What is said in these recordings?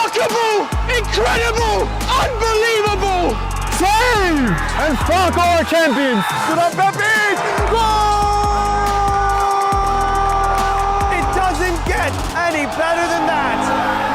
Remarkable! Incredible! Unbelievable! Save! And fuck our champions! Good up, Pepe! Goal! It doesn't get any better than that.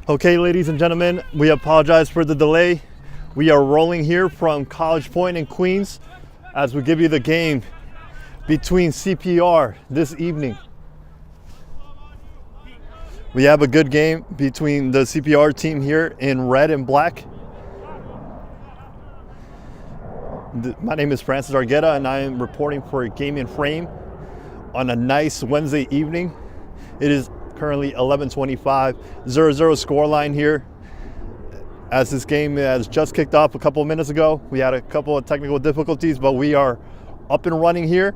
Okay, ladies and gentlemen, we apologize for the delay. We are rolling here from College Point in Queens as we give you the game between CPR this evening. We have a good game between the CPR team here in red and black. My name is Francis Argueta and I am reporting for Game in Frame on a nice Wednesday evening. It is currently 11:25, 0-0 scoreline here. As this game has just kicked off a couple of minutes ago, we had a couple of technical difficulties, but we are up and running here,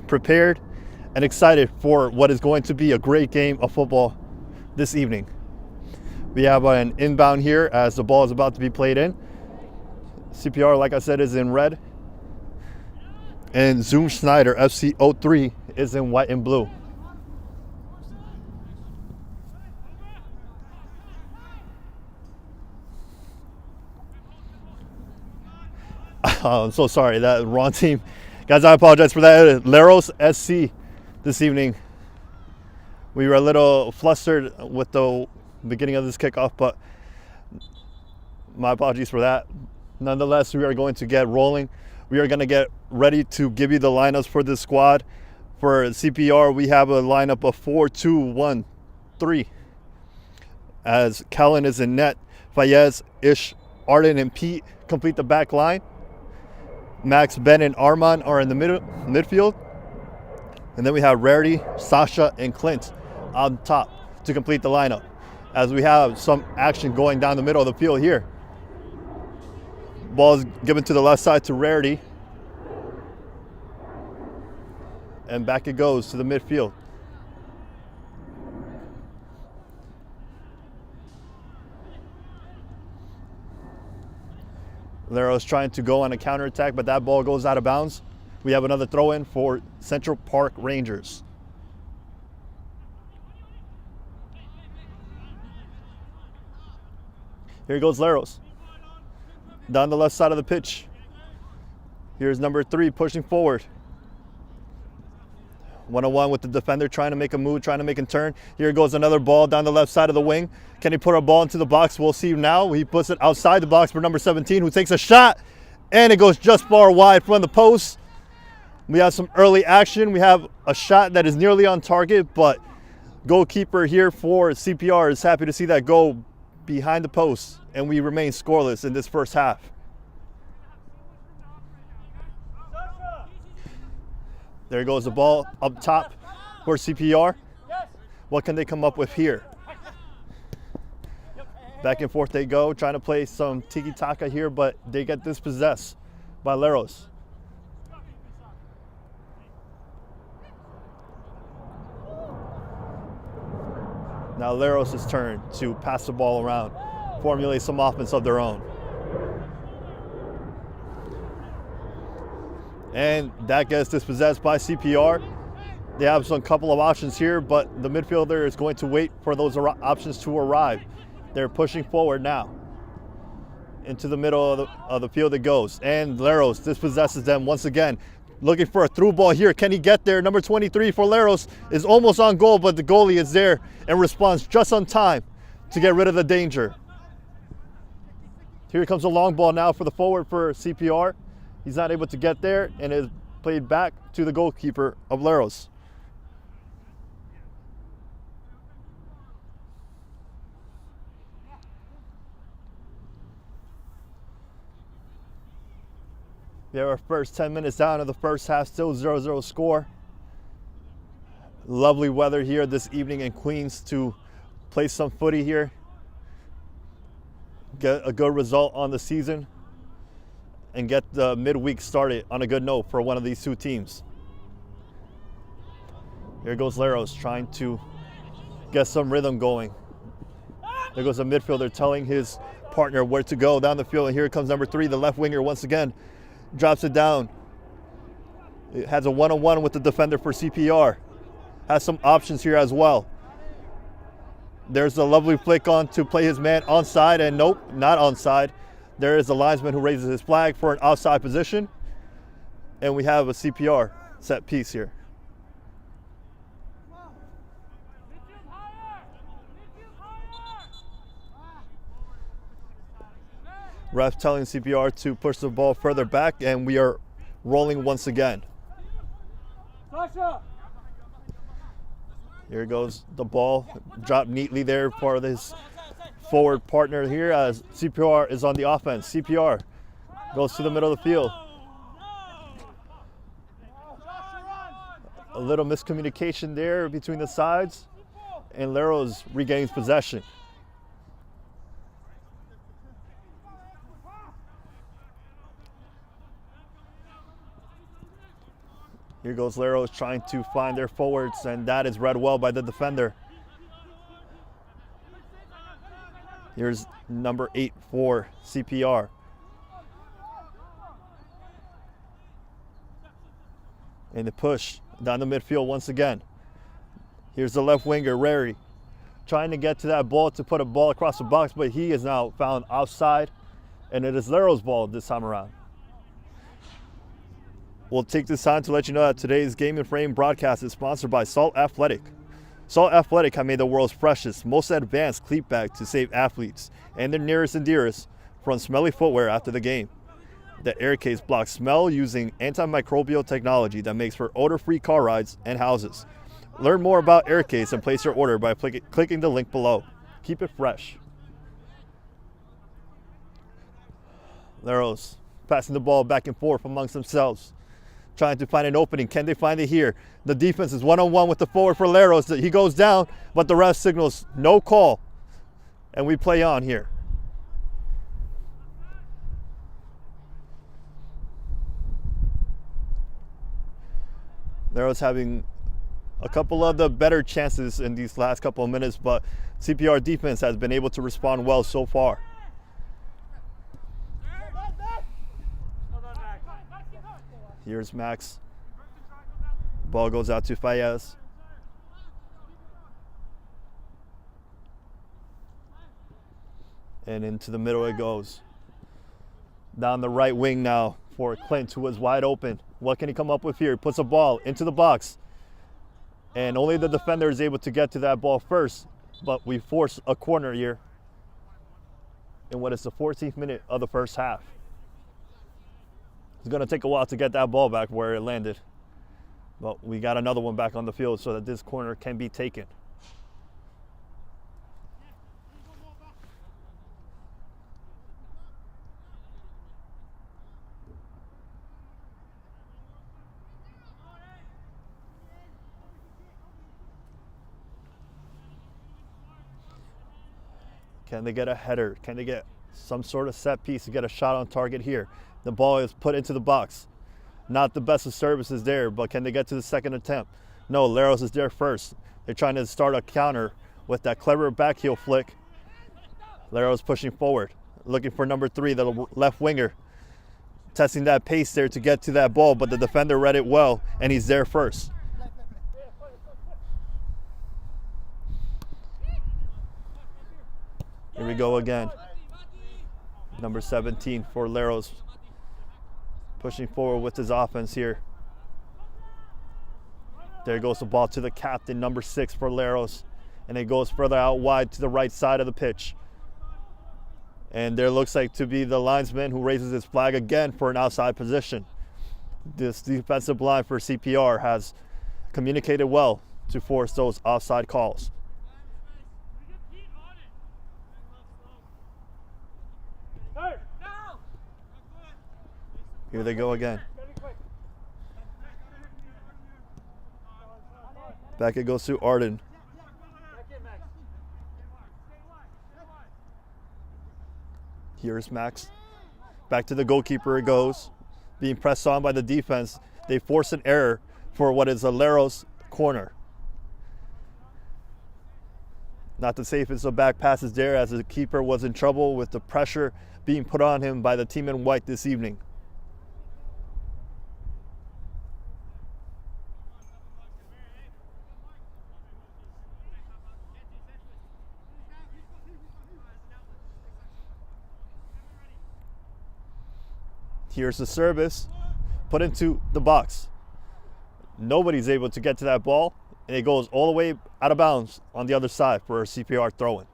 prepared and excited for what is going to be a great game of football this evening. We have an inbound here as the ball is about to be played in. CPR, like I said, is in red. And Zoom Schneider, FC03, is in white and blue. I'm so sorry, that wrong team. Guys, I apologize for that. Leros SC this evening. We were a little flustered with the beginning of this kickoff, but my apologies for that. Nonetheless, we are going to get rolling. We are going to get ready to give you the lineups for this squad. For CPR, we have a lineup of 4-2-1-3. As Callan is in net, Fayez, Ish, Arden, and Pete complete the back line. Max, Ben, and Armand are in the midfield. And then we have Rarity, Sasha, and Clint on top to complete the lineup. As we have some action going down the middle of the field here. Ball is given to the left side to Rarity. And back it goes to the midfield. Leros trying to go on a counterattack, but that ball goes out of bounds. We have another throw-in for Central Park Rangers. Here goes Leros. Down the left side of the pitch. Here's number 3 pushing forward. 1-on-1 with the defender trying to make a move, trying to make a turn. Here goes another ball down the left side of the wing. Can he put a ball into the box? We'll see now. He puts it outside the box for number 17, who takes a shot, and it goes just far wide from the post. We have some early action. We have a shot that is nearly on target, but goalkeeper here for CPR is happy to see that go behind the post, and we remain scoreless in this first half. There goes the ball up top for CPR. What can they come up with here? Back and forth they go, trying to play some tiki-taka here, but they get dispossessed by Leros. Now Leros' turn to pass the ball around, formulate some offense of their own. And that gets dispossessed by CPR. They have some couple of options here, but the midfielder is going to wait for those options to arrive. They're pushing forward now. Into the middle of the field it goes. And Leros dispossesses them once again. Looking for a through ball here. Can he get there? Number 23 for Leros is almost on goal, but the goalie is there and responds just on time to get rid of the danger. Here comes a long ball now for the forward for CPR. He's not able to get there and is played back to the goalkeeper of Leros. We have our first 10 minutes down of the first half, still 0-0 score. Lovely weather here this evening in Queens to play some footy here. Get a good result on the season and get the midweek started on a good note for one of these two teams. Here goes Leros trying to get some rhythm going. There goes a midfielder telling his partner where to go down the field, and here comes number 3, the left winger once again. Drops it down. It has a one-on-one with the defender for CPR. Has some options here as well. There's a lovely flick on to play his man onside, and nope, not onside. There is a linesman who raises his flag for an outside position. And we have a CPR set piece here. Ref telling CPR to push the ball further back, and we are rolling once again. Here goes the ball, dropped neatly there for his forward partner here as CPR is on the offense. CPR goes to the middle of the field. A little miscommunication there between the sides, and Leros regains possession. Here goes Leros trying to find their forwards, and that is read well by the defender. Here's number 8 for CPR. And the push down the midfield once again. Here's the left winger, Rary, trying to get to that ball to put a ball across the box, but he is now found outside, and it is Leros' ball this time around. We'll take this time to let you know that today's Game and Frame broadcast is sponsored by Salt Athletic. Salt Athletic have made the world's freshest, most advanced cleat bag to save athletes and their nearest and dearest from smelly footwear after the game. The air case blocks smell using antimicrobial technology that makes for odor-free car rides and houses. Learn more about AirCase and place your order by clicking the link below. Keep it fresh. Leros passing the ball back and forth amongst themselves, trying to find an opening. Can they find it here? The defense is one-on-one with the forward for Leros. He goes down, but the ref signals no call, and we play on here. Leros having a couple of the better chances in these last couple of minutes, but CPR defense has been able to respond well so far. Here's Max. Ball goes out to Fayez. And into the middle it goes. Down the right wing now for Clint, who is wide open. What can he come up with here? Puts a ball into the box. And only the defender is able to get to that ball first. But we force a corner here in what is the 14th minute of the first half. It's going to take a while to get that ball back where it landed. But we got another one back on the field so that this corner can be taken. Can they get a header? Can they get some sort of set piece to get a shot on target here? The ball is put into the box. Not the best of services there, but can they get to the second attempt? No, Leros is there first. They're trying to start a counter with that clever back heel flick. Leros pushing forward, looking for number 3, the left winger. Testing that pace there to get to that ball, but the defender read it well, and he's there first. Here we go again. Number 17 for Leros, pushing forward with his offense here. There goes the ball to the captain, number 6 for Leros, and it goes further out wide to the right side of the pitch. And there looks like to be the linesman who raises his flag again for an outside position. This defensive line for CPR has communicated well to force those offside calls. Here they go again. Back it goes to Arden. Here's Max. Back to the goalkeeper it goes. Being pressed on by the defense. They force an error for what is a Leros corner. Not the safest of back passes there, as the keeper was in trouble with the pressure being put on him by the team in white this evening. Here's the service, put into the box. Nobody's able to get to that ball, and it goes all the way out of bounds on the other side for a CPR throw-in.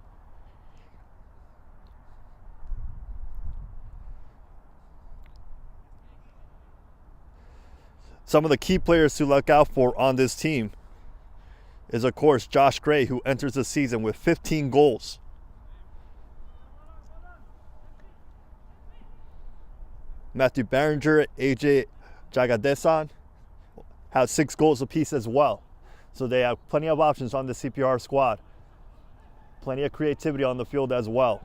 Some of the key players to look out for on this team is, of course, Josh Gray, who enters the season with 15 goals. Matthew Berenger, AJ Jagadesan have 6 goals apiece as well. So they have plenty of options on the CPR squad. Plenty of creativity on the field as well.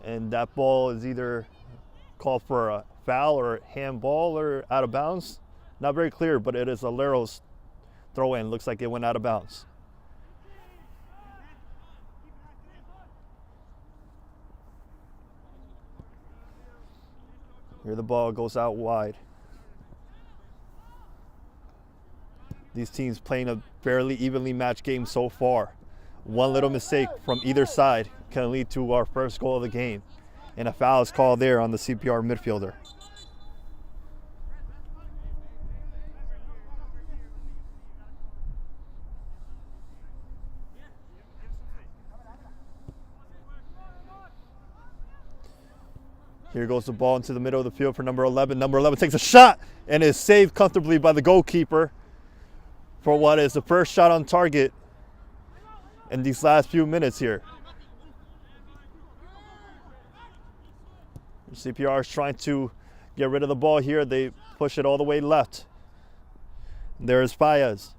And that ball is either called for a foul or handball or out of bounds. Not very clear, but it is a Leros throw in. Looks like it went out of bounds. Here the ball goes out wide. These teams playing a fairly evenly matched game so far. One little mistake from either side can lead to our first goal of the game. And a foul is called there on the CPR midfielder. Here goes the ball into the middle of the field for number 11. Number 11 takes a shot and is saved comfortably by the goalkeeper for what is the first shot on target in these last few minutes here. CPR is trying to get rid of the ball here. They push it all the way left. There's Paez.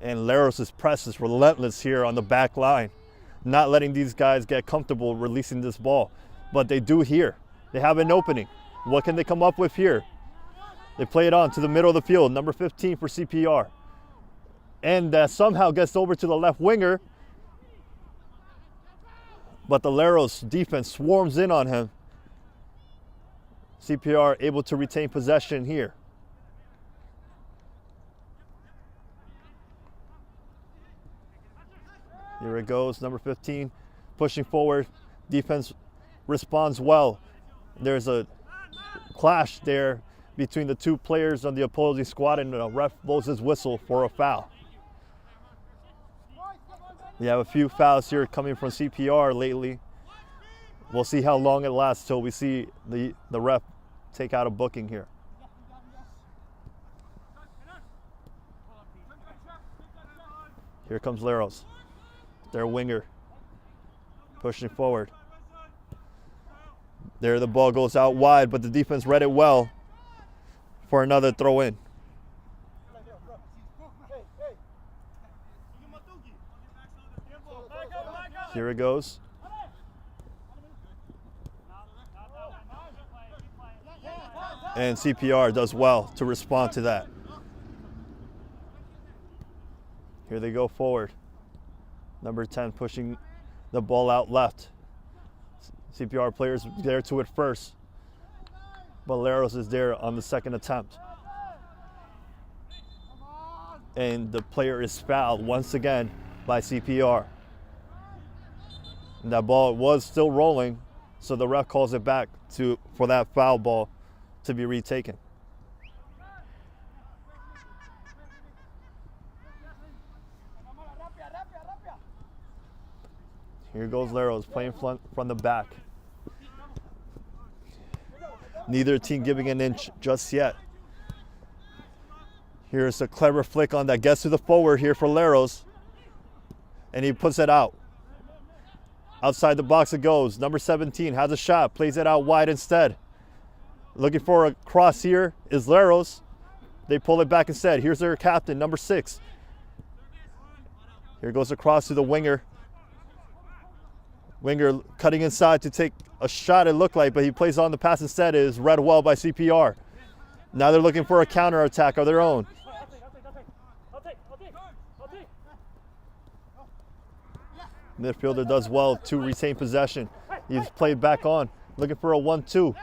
And Leros' press is relentless here on the back line, not letting these guys get comfortable releasing this ball. But they do here. They have an opening. What can they come up with here? They play it on to the middle of the field, number 15 for CPR. And that somehow gets over to the left winger. But the Leros defense swarms in on him. CPR able to retain possession here. Here it goes, number 15, pushing forward. Defense responds well. There's a clash there between the two players on the opposing squad, and the ref blows his whistle for a foul. We have a few fouls here coming from CPR lately. We'll see how long it lasts till we see the ref take out a booking here. Here comes Leros, their winger, pushing forward. There the ball goes out wide, but the defense read it well for another throw in. Here it goes. And CPR does well to respond to that. Here they go forward. Number 10 pushing the ball out left. CPR players there to it first, but Leros is there on the second attempt. And the player is fouled once again by CPR. And that ball was still rolling, so the ref calls it back for that foul ball to be retaken. Here goes Leros playing from the back. Neither team giving an inch just yet. Here's a clever flick on that gets to the forward here for Leros. And he puts it out. Outside the box it goes. Number 17 has a shot, plays it out wide instead. Looking for a cross here is Leros. They pull it back instead. Here's their captain, number 6. Here goes across to the winger. Winger cutting inside to take a shot, it looked like, but he plays on the pass instead. It is read well by CPR. Now they're looking for a counter attack of their own. Midfielder does well to retain possession. He's played back on, looking for a 1-2.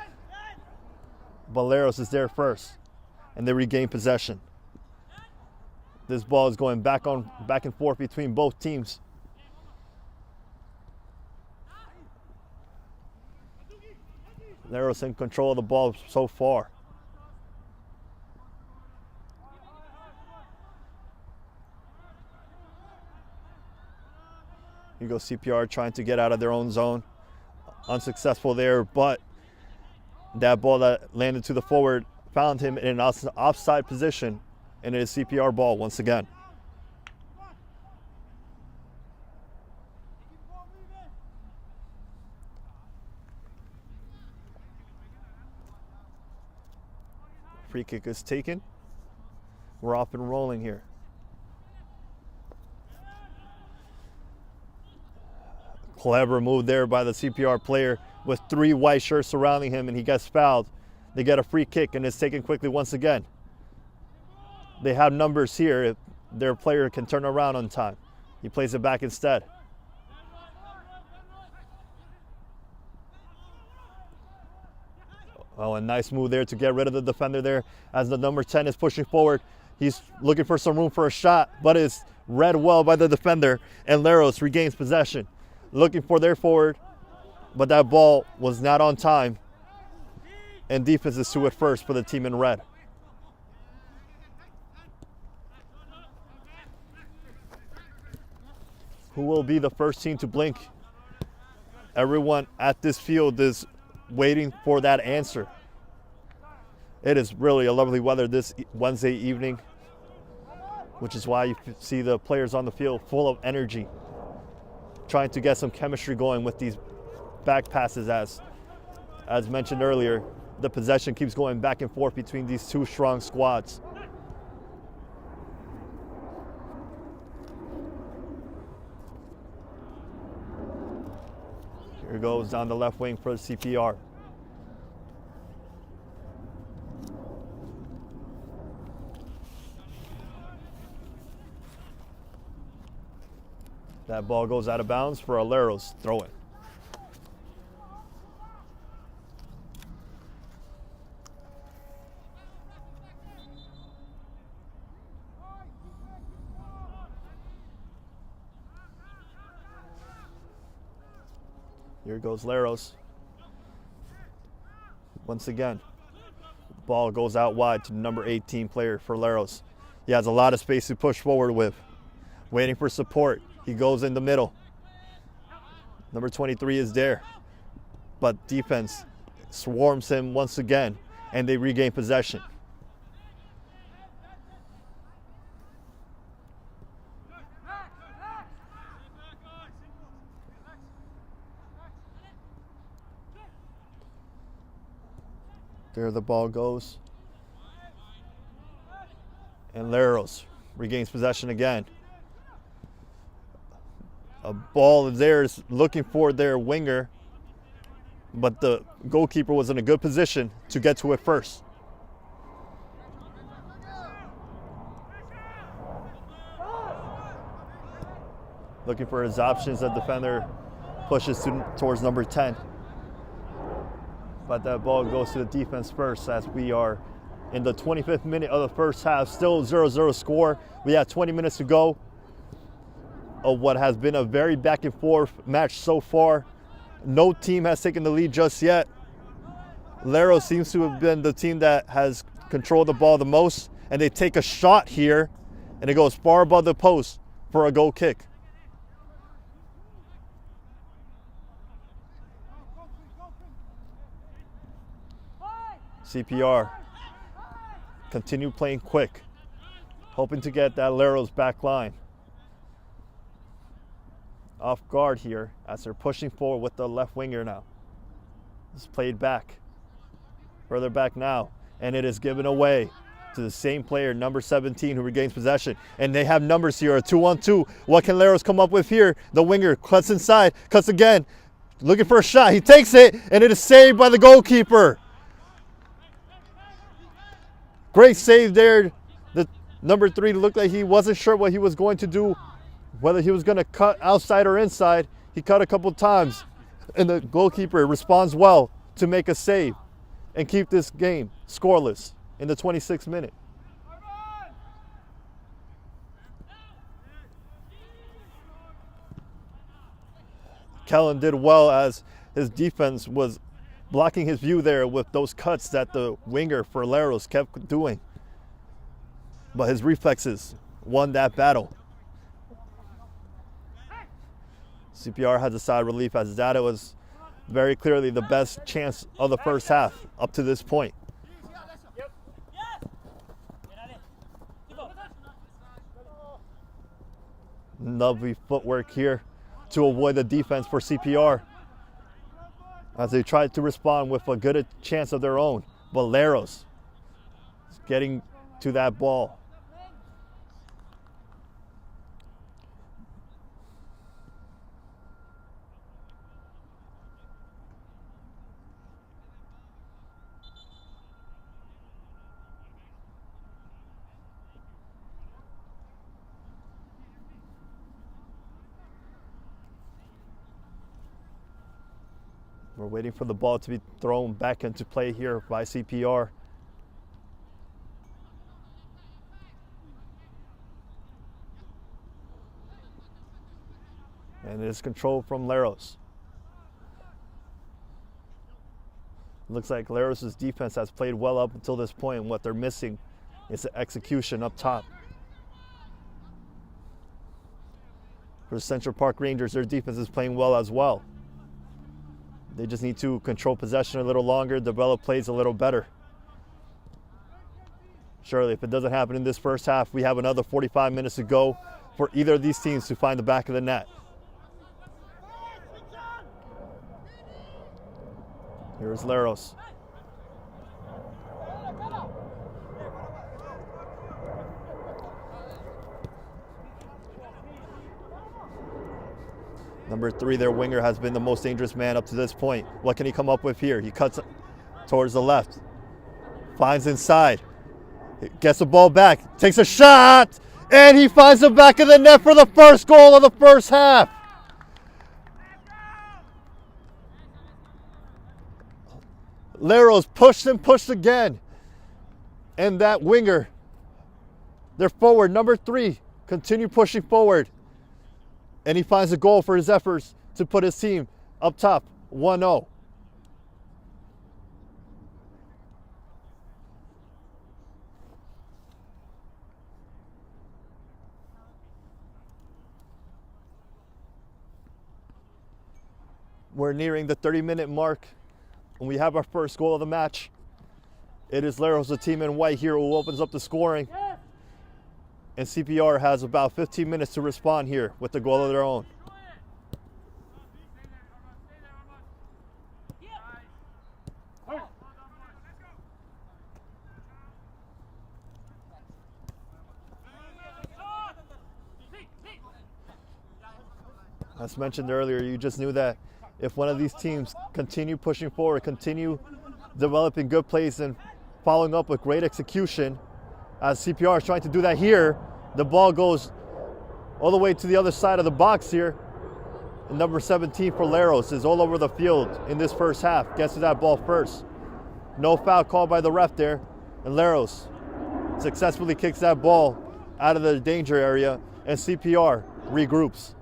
But Leros is there first, and they regain possession. This ball is going back and forth between both teams. Leros in control of the ball so far. Here goes CPR trying to get out of their own zone unsuccessful there, but that ball that landed to the forward found him in an offside position, and it is CPR ball once again. Free kick is taken. We're off and rolling here. Clever move there by the CPR player with 3 white shirts surrounding him, and he gets fouled. They get a free kick, and it's taken quickly once again. They have numbers here. If their player can turn around on time, he plays it back instead. Oh, a nice move there to get rid of the defender there as the number 10 is pushing forward. He's looking for some room for a shot, but it's read well by the defender, and Leros regains possession. Looking for their forward, but that ball was not on time, and defense is to it first for the team in red. Who will be the first team to blink? Everyone at this field is waiting for that answer. It is really a lovely weather this Wednesday evening, which is why you see the players on the field full of energy, trying to get some chemistry going with these back passes. As mentioned earlier, the possession keeps going back and forth between these two strong squads. Here goes down the left wing for the CPR. That ball goes out of bounds for a Leros throw-in. Here goes Leros. Once again, ball goes out wide to the number 18 player for Leros. He has a lot of space to push forward with, waiting for support. He goes in the middle. Number 23 is there, but defense swarms him once again, and they regain possession. There the ball goes. And Leros regains possession again. A ball there is looking for their winger, but the goalkeeper was in a good position to get to it first. Looking for his options, the defender pushes towards number 10. But that ball goes to the defense first as we are in the 25th minute of the first half. Still 0-0 score. We have 20 minutes to go of what has been a very back and forth match so far. No team has taken the lead just yet. Leros seems to have been the team that has controlled the ball the most, and they take a shot here, and it goes far above the post for a goal kick. CPR continue playing quick, hoping to get that Leros back line off guard here as they're pushing forward with the left winger now. It's played back, further back now, and it is given away to the same player, number 17, who regains possession. And they have numbers here, a 2-on-2. What can Leros come up with here? The winger cuts inside, cuts again, looking for a shot. He takes it, and it is saved by the goalkeeper. Great save there. The number 3 looked like he wasn't sure what he was going to do, whether he was going to cut outside or inside. He cut a couple times, and the goalkeeper responds well to make a save and keep this game scoreless in the 26th minute. Kellen did well as his defense was blocking his view there with those cuts that the winger for Leros kept doing. But his reflexes won that battle. CPR has a side relief as that it was very clearly the best chance of the first half up to this point. Lovely footwork here to avoid the defense for CPR as they tried to respond with a good chance of their own. But Leros is getting to that ball. We're waiting for the ball to be thrown back into play here by CPR. And it is controlled from Leros. Looks like Leros' defense has played well up until this point, and what they're missing is the execution up top. For the Central Park Rangers, their defense is playing well as well. They just need to control possession a little longer, develop plays a little better. Surely, if it doesn't happen in this first half, we have another 45 minutes to go for either of these teams to find the back of the net. Here's Leros. Number 3, their winger, has been the most dangerous man up to this point. What can he come up with here? He cuts towards the left, finds inside, gets the ball back, takes a shot, and he finds the back of the net for the first goal of the first half. Leros pushed and pushed again. And that winger, their forward, number 3, continue pushing forward. And he finds a goal for his efforts to put his team up top, 1-0. We're nearing the 30-minute mark, and we have our first goal of the match. It is Leros, the team in white here, who opens up the scoring. And CPR has about 15 minutes to respond here with the goal of their own. As mentioned earlier, you just knew that if one of these teams continue pushing forward, continue developing good plays and following up with great execution, as CPR is trying to do that here, the ball goes all the way to the other side of the box here. And number 17 for Leros is all over the field in this first half. Gets to that ball first. No foul called by the ref there. And Leros successfully kicks that ball out of the danger area, and CPR regroups.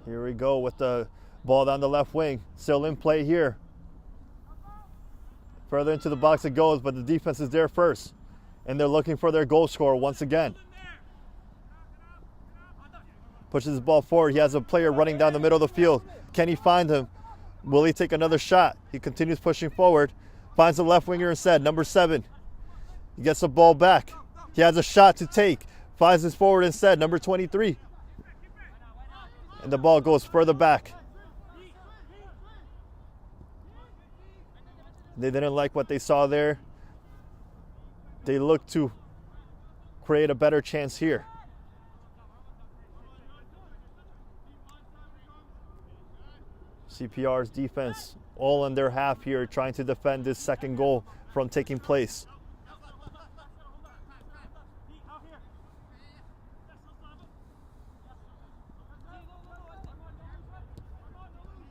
Here we go with the ball down the left wing. Still in play here. Further into the box it goes, but the defense is there first. And they're looking for their goal scorer once again. Pushes the ball forward. He has a player running down the middle of the field. Can he find him? Will he take another shot? He continues pushing forward. Finds the left winger instead, number 7. He gets the ball back. He has a shot to take. Finds his forward instead, number 23. And the ball goes further back. They didn't like what they saw there. They look to create a better chance here. CPR's defense all in their half here, trying to defend this second goal from taking place.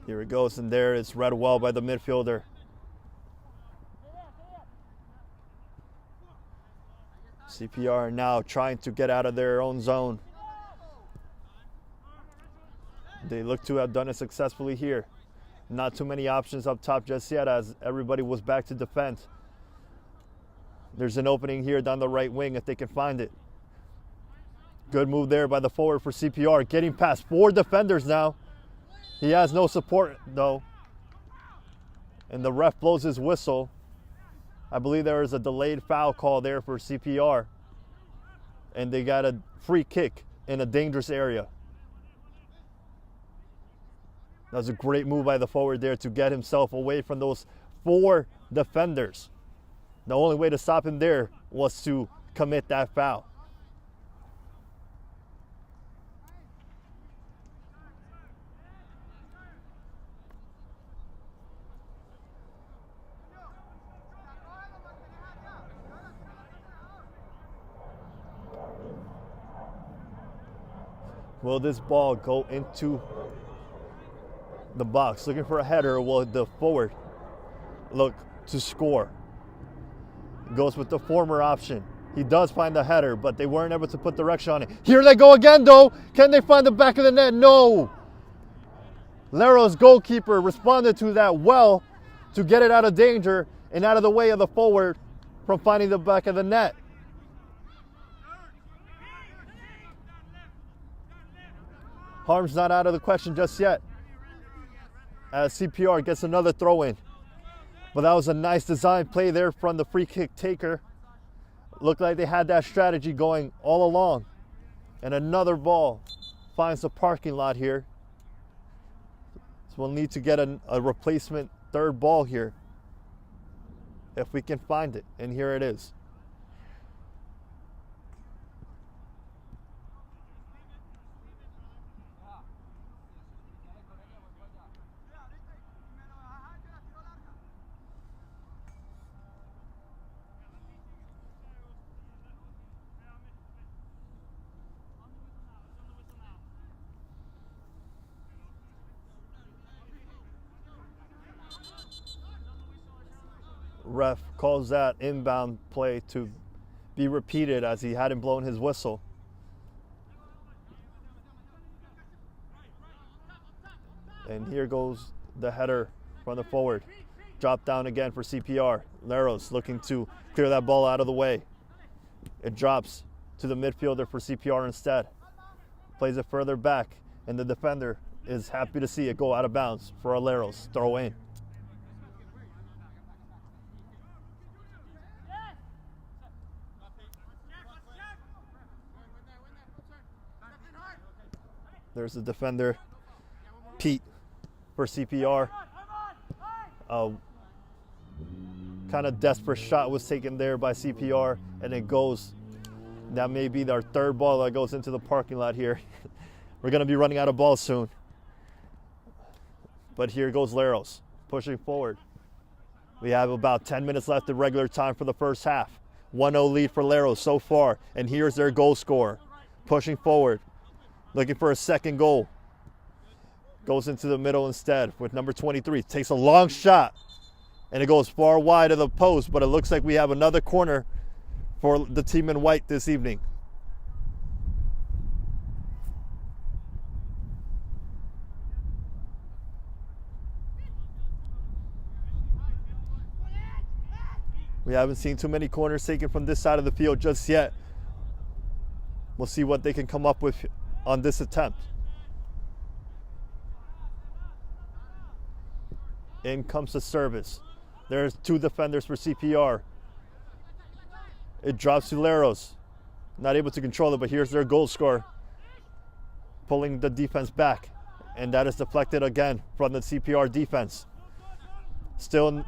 Here it goes, and there it's read well by the midfielder. CPR now trying to get out of their own zone. They look to have done it successfully here. Not too many options up top just yet as everybody was back to defend. There's an opening here down the right wing if they can find it. Good move there by the forward for CPR. Getting past 4 defenders now. He has no support though. And the ref blows his whistle. I believe there is a delayed foul call there for CPR. And they got a free kick in a dangerous area. That was a great move by the forward there to get himself away from those 4 defenders. The only way to stop him there was to commit that foul. Will this ball go into the box? Looking for a header. Will the forward look to score? Goes with the former option. He does find the header, but they weren't able to put direction on it. Here they go again, though. Can they find the back of the net? No. Leros' goalkeeper responded to that well to get it out of danger and out of the way of the forward from finding the back of the net. Harm's not out of the question just yet as CPR gets another throw in. But that was a nice design play there from the free kick taker. Looked like they had that strategy going all along. And another ball finds the parking lot here. So we'll need to get a replacement third ball here if we can find it. And here it is. Ref calls that inbound play to be repeated as he hadn't blown his whistle. And here goes the header from the forward. Drop down again for CPR. Leros looking to clear that ball out of the way. It drops to the midfielder for CPR instead. Plays it further back, and the defender is happy to see it go out of bounds for a Leros throw in. There's the defender, Pete, for CPR. Kind of desperate shot was taken there by CPR, and it goes. That may be our third ball that goes into the parking lot here. We're going to be running out of balls soon. But here goes Leros, pushing forward. We have about 10 minutes left in regular time for the first half. 1-0 lead for Leros so far, and here's their goal scorer, pushing forward. Looking for a second goal. Goes into the middle instead with number 23. Takes a long shot. And it goes far wide of the post. But it looks like we have another corner for the team in white this evening. We haven't seen too many corners taken from this side of the field just yet. We'll see what they can come up with on this attempt. In comes the service. There's 2 defenders for CPR. It drops to Leros. Not able to control it, but here's their goal scorer. Pulling the defense back. And that is deflected again from the CPR defense. Still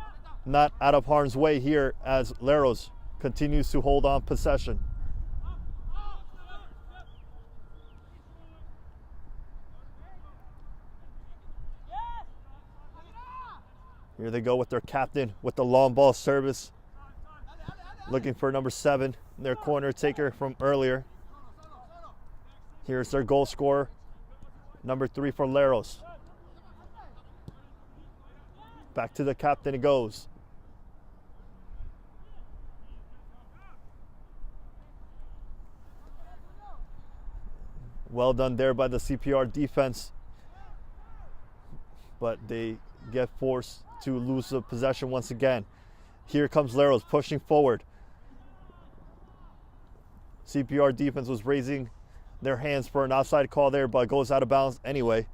not out of harm's way here as Leros continues to hold on possession. Here they go with their captain with the long ball service. Looking for number 7, their corner taker from earlier. Here's their goal scorer, number 3 for Leros. Back to the captain it goes. Well done there by the CPR defense. But they get forced to lose the possession once again. Here comes Leros pushing forward. CPR defense was raising their hands for an offside call there, but goes out of bounds anyway,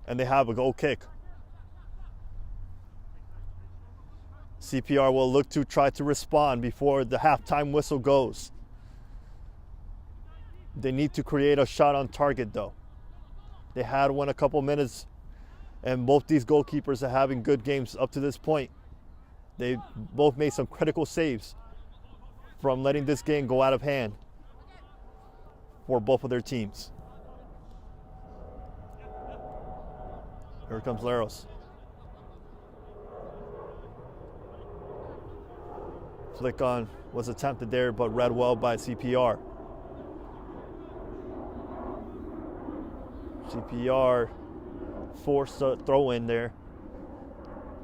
and they have a goal kick. CPR will look to try to respond before the halftime whistle goes. They need to create a shot on target though. They had one a couple minutes, and both these goalkeepers are having good games up to this point. They both made some critical saves from letting this game go out of hand for both of their teams. Here comes Leros. Flick on was attempted there, but read well by CPR. CPR forced a throw in there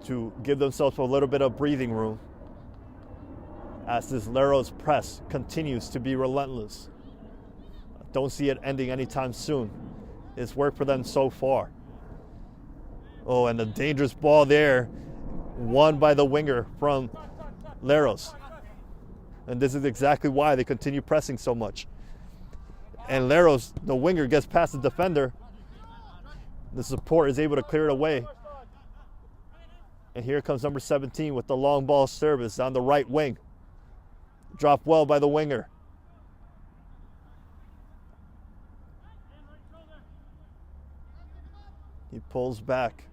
to give themselves a little bit of breathing room as this Leros press continues to be relentless. Don't see it ending anytime soon. It's worked for them so far. Oh, and a dangerous ball there, won by the winger from Leros. And this is exactly why they continue pressing so much. And Leros, the winger, gets past the defender. The support is able to clear it away. And here comes number 17 with the long ball service on the right wing. Dropped well by the winger. He pulls back,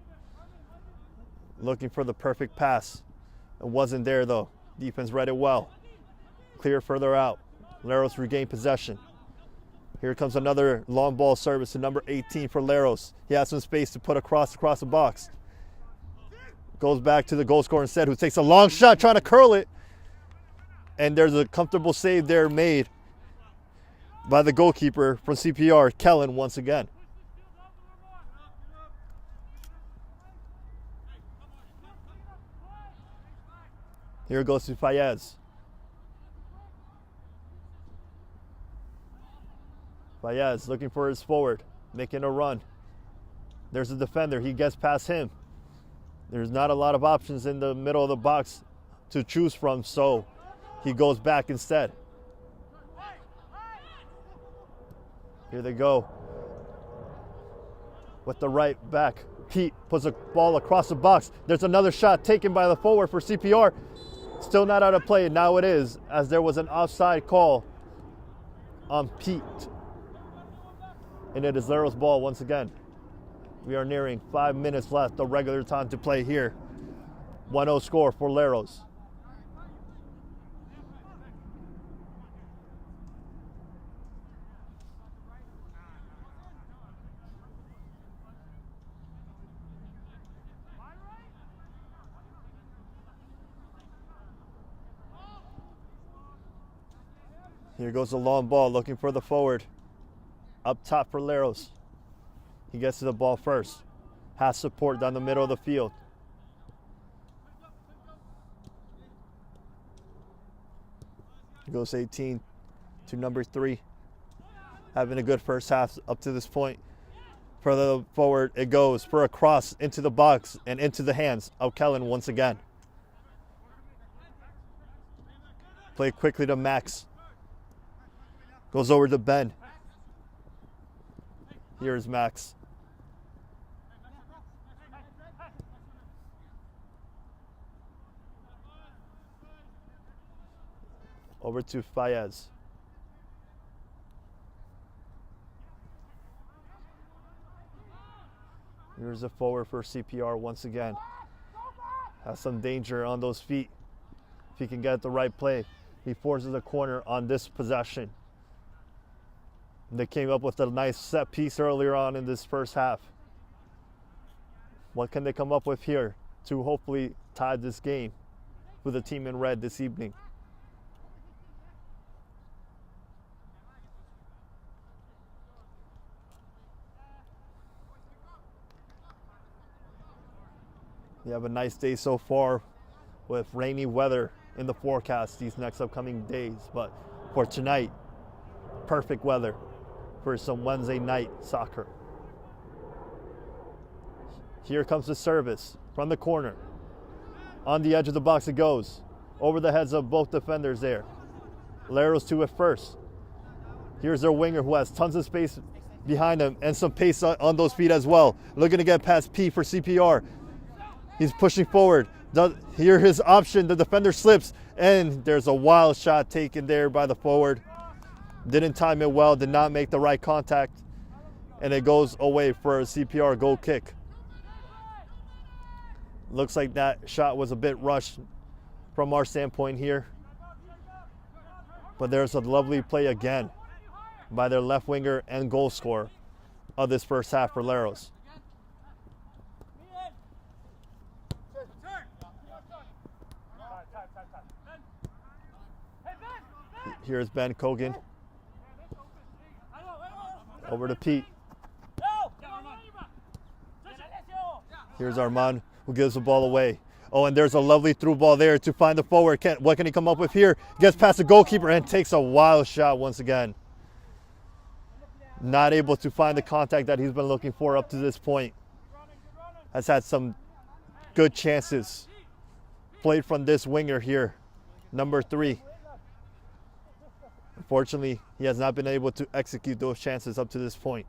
looking for the perfect pass. It wasn't there though. Defense read it well. Clear further out. Leros regained possession. Here comes another long ball service to number 18 for Leros. He has some space to put across the box. Goes back to the goal scorer instead, who takes a long shot trying to curl it. And there's a comfortable save there made by the goalkeeper from CPR, Kellen, once again. Here goes to Fayez. Fayez looking for his forward, making a run. There's a defender. He gets past him. There's not a lot of options in the middle of the box to choose from, so he goes back instead. Here they go. With the right back, Pete puts a ball across the box. There's another shot taken by the forward for CPR. Still not out of play. Now it is, as there was an offside call on Pete. And it is Leros' ball once again. We are nearing 5 minutes left of regular time to play here. 1-0 score for Leros. Here goes the long ball, looking for the forward. Up top for Leros. He gets to the ball first. Has support down the middle of the field. Here goes 18 to number 3. Having a good first half up to this point. Further forward it goes for a cross into the box and into the hands of Kellen once again. Play quickly to Max. Goes over to Ben. Here's Max. Over to Fayez. Here's a forward for CPR once again. Has some danger on those feet. If he can get the right play, he forces a corner on this possession. They came up with a nice set piece earlier on in this first half. What can they come up with here to hopefully tie this game with the team in red this evening? We have a nice day so far with rainy weather in the forecast these next upcoming days, but for tonight, perfect weather for some Wednesday night soccer. Here comes the service. from the corner. On the edge of the box it goes. Over the heads of both defenders there. Leros to it first. Here's their winger who has tons of space behind him and some pace on those feet as well. Looking to get past P for CPR. He's pushing forward. Here his option, the defender slips, and there's a wild shot taken there by the forward. Didn't time it well, did not make the right contact, and it goes away for a CPR goal kick. Looks like that shot was a bit rushed from our standpoint here. But there's a lovely play again by their left winger and goal scorer of this first half for Leros. Here's Ben Kogan. Over to Pete. Here's Armand, who gives the ball away. Oh, and there's a lovely through ball there to find the forward. What can he come up with here? Gets past the goalkeeper and takes a wild shot once again. Not able to find the contact that he's been looking for up to this point. Has had some good chances. Played from this winger here, number 3. Unfortunately, he has not been able to execute those chances up to this point.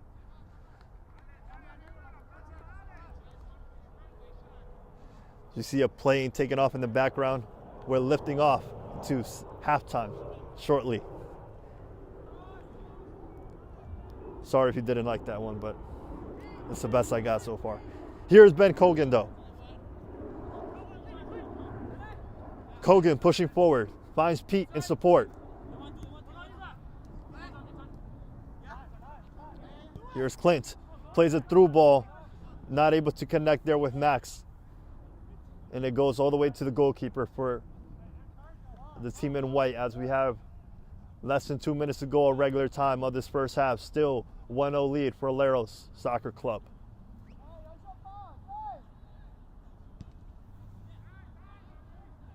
You see a plane taking off in the background. We're lifting off to halftime shortly. Sorry if you didn't like that one, but it's the best I got so far. Here's Ben Kogan though. Kogan pushing forward, finds Pete in support. Here's Clint, plays a through ball, not able to connect there with Max. And it goes all the way to the goalkeeper for the team in white as we have less than 2 minutes to go of regular time of this first half. Still 1-0 lead for Leros Soccer Club.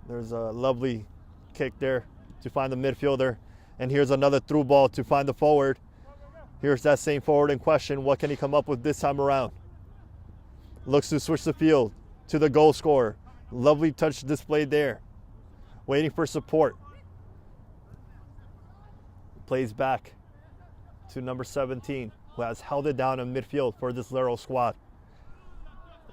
There's a lovely kick there to find the midfielder. And here's another through ball to find the forward. Here's that same forward in question. What can he come up with this time around? Looks to switch the field to the goal scorer. Lovely touch displayed there. Waiting for support. Plays back to number 17, who has held it down in midfield for this Leros squad.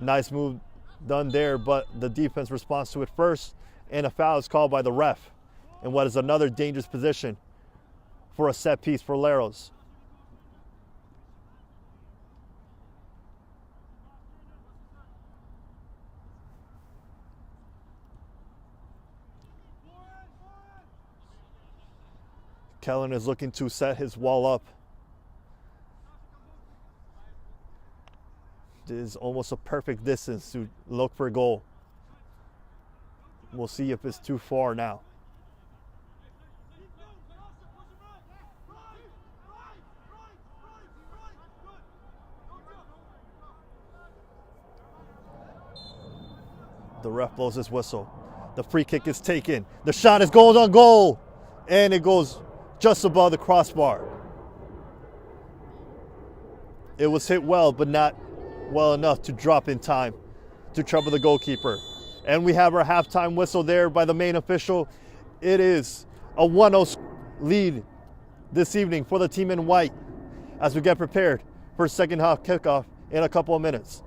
Nice move done there, but the defense responds to it first, and a foul is called by the ref in what is another dangerous position for a set piece for Leros. Kellen is looking to set his wall up. It is almost a perfect distance to look for a goal. We'll see if it's too far now. The ref blows his whistle. The free kick is taken. The shot is goal on goal. And it goes just above the crossbar. It was hit well, but not well enough to drop in time to trouble the goalkeeper. And we have our halftime whistle there by the main official. It is a 1-0 lead this evening for the team in white as we get prepared for second half kickoff in a couple of minutes.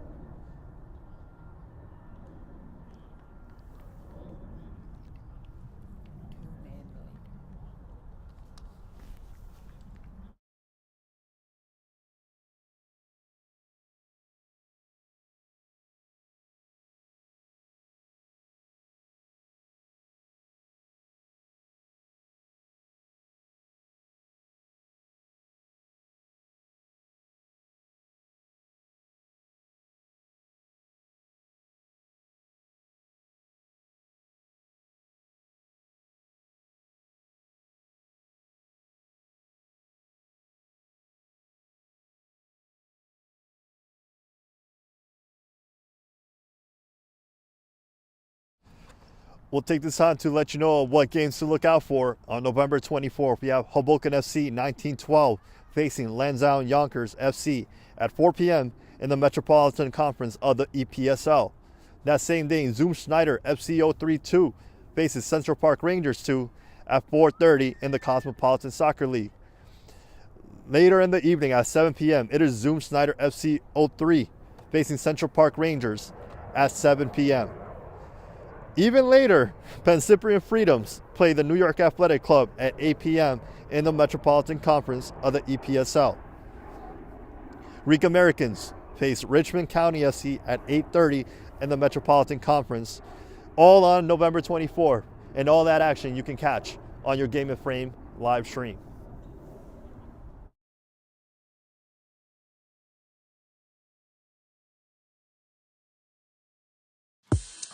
We'll take this time to let you know what games to look out for. On November 24th, we have Hoboken FC 1912 facing Lansdowne Yonkers FC at 4 p.m. in the Metropolitan Conference of the EPSL. That same day, Zoom Schneider FC032 faces Central Park Rangers 2 at 4:30 in the Cosmopolitan Soccer League. Later in the evening at 7 p.m., it is Zoom Schneider FC03 facing Central Park Rangers at 7 p.m. Even later, Penn Cyprian Freedoms play the New York Athletic Club at 8 p.m. in the Metropolitan Conference of the EPSL. Greek Americans face Richmond County SC at 8:30 in the Metropolitan Conference, all on November 24th. And all that action you can catch on your Game and Frame live stream.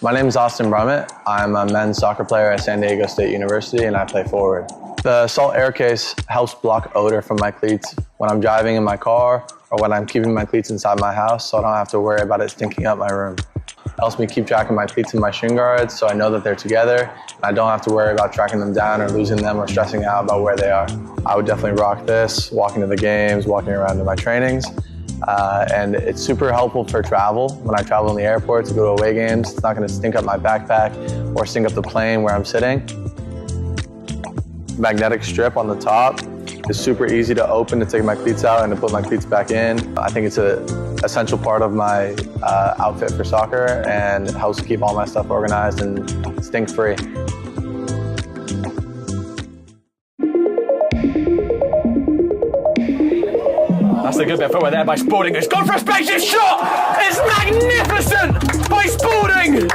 My name is Austin Brummett. I'm a men's soccer player at San Diego State University and I play forward. The Salt Air Case helps block odor from my cleats when I'm driving in my car or when I'm keeping my cleats inside my house, so I don't have to worry about it stinking up my room. It helps me keep track of my cleats and my shin guards so I know that they're together and I don't have to worry about tracking them down or losing them or stressing out about where they are. I would definitely rock this, walking to the games, walking around to my trainings. And it's super helpful for travel. When I travel in the airport to go to away games, it's not going to stink up my backpack or stink up the plane where I'm sitting. Magnetic strip on the top is super easy to open to take my cleats out and to put my cleats back in. I think it's an essential part of my outfit for soccer, and it helps keep all my stuff organized and stink-free. That's a good bit of footwork there by Spalding, who's gone for a spacious shot! It's magnificent by Spalding!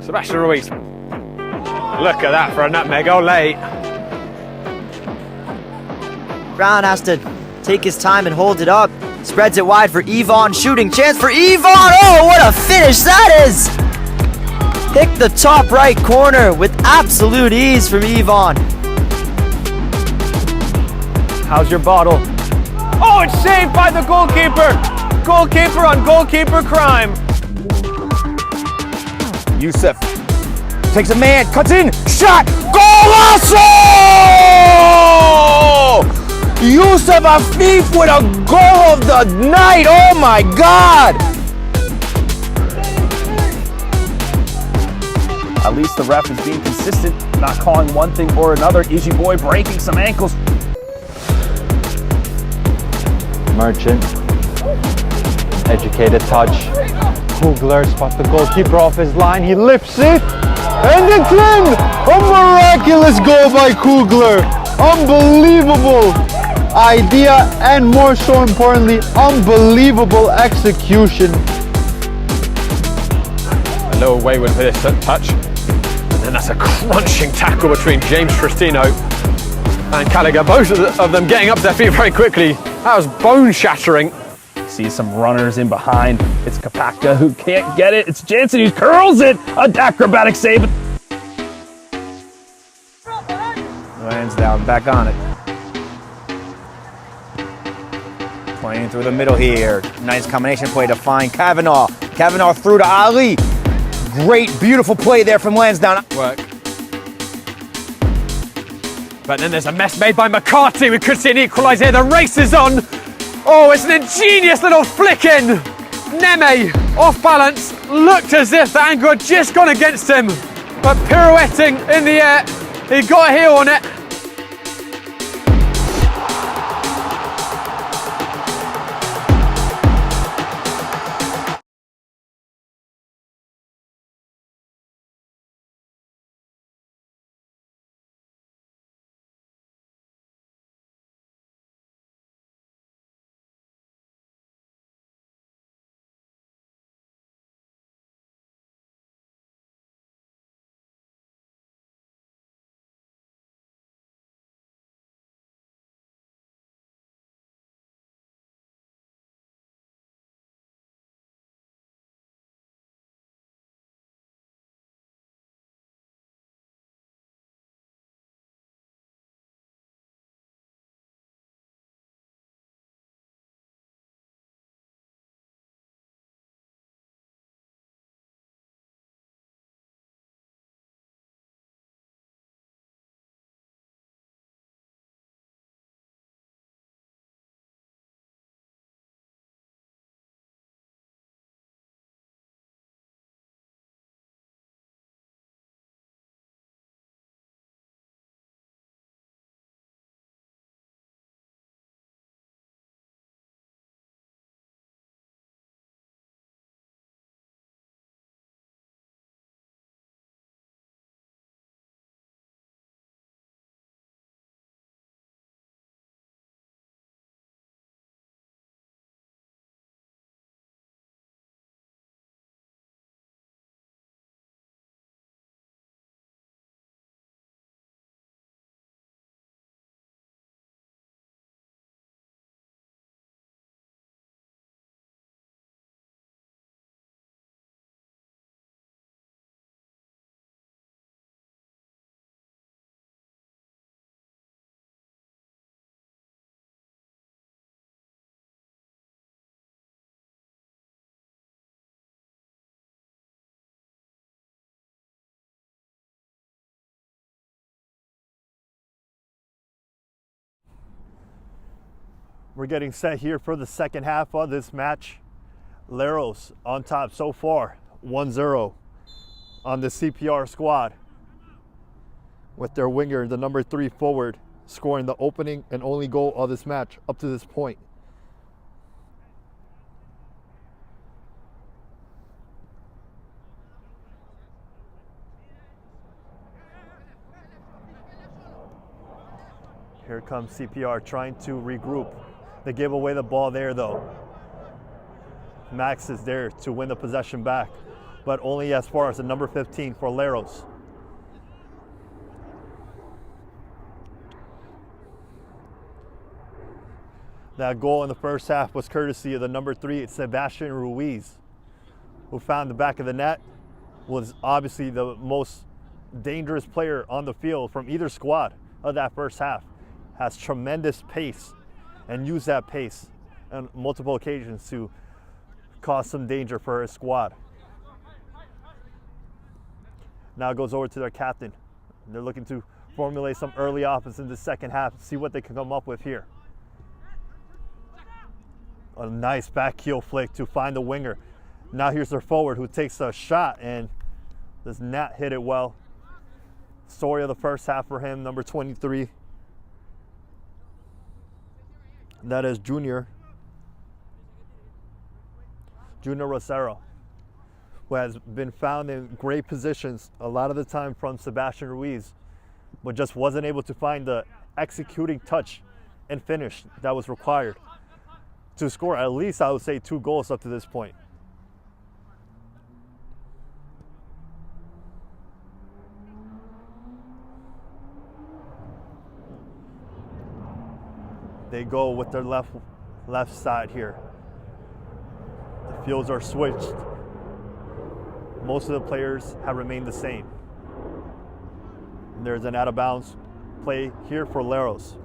Sebastian Ruiz. Look at that for a nutmeg, ole. Brown has to take his time and hold it up. Spreads it wide for Yvonne, shooting chance for Yvonne. Oh, what a finish that is! Pick the top right corner with absolute ease from Yvonne. How's your bottle? Oh, it's saved by the goalkeeper! Goalkeeper on goalkeeper crime. Youssef takes a man, cuts in, shot, golazo! Youssef Afif with a goal of the night, oh my God! At least the ref is being consistent, not calling one thing or another. Easy boy breaking some ankles. Merchant, educated touch. Kugler spots the goalkeeper off his line, he lifts it, and it's in! A miraculous goal by Kugler! Unbelievable idea, and more so importantly, unbelievable execution. A little wayward for this touch, and then that's a crunching tackle between James Tristino and Callagher, both of them getting up to their feet very quickly. That was bone shattering. Sees some runners in behind. It's Kapaka who can't get it. It's Jansen who curls it. An acrobatic save. Lansdowne back on it. Playing through the middle here. Nice combination play to find Kavanaugh. Kavanaugh through to Ali. Great, beautiful play there from Lansdowne. Work. But then there's a mess made by McCarthy. We could see an equaliser here. The race is on. Oh, it's an ingenious little flick in. Neme, off balance, looked as if the angle had just gone against him. But pirouetting in the air, he got a heel on it. We're getting set here for the second half of this match. Leros on top so far, 1-0 on the CPR squad, with their winger, the number 3 forward, scoring the opening and only goal of this match up to this point. Here comes CPR trying to regroup. They gave away the ball there though. Max is there to win the possession back, but only as far as the number 15 for Leros. That goal in the first half was courtesy of the number 3, Sebastian Ruiz, who found the back of the net, was obviously the most dangerous player on the field from either squad of that first half. Has tremendous pace and used that pace on multiple occasions to cause some danger for his squad. Now it goes over to their captain. They're looking to formulate some early offense in the second half, see what they can come up with here. A nice back heel flick to find the winger. Now here's their forward who takes a shot and does not hit it well. Story of the first half for him, number 23. That is Junior Rosero, who has been found in great positions a lot of the time from Sebastian Ruiz, but just wasn't able to find the executing touch and finish that was required to score at least, I would say, 2 goals up to this point. They go with their left side here. Fields are switched. Most of the players have remained the same. And there's an out of bounds play here for Leros.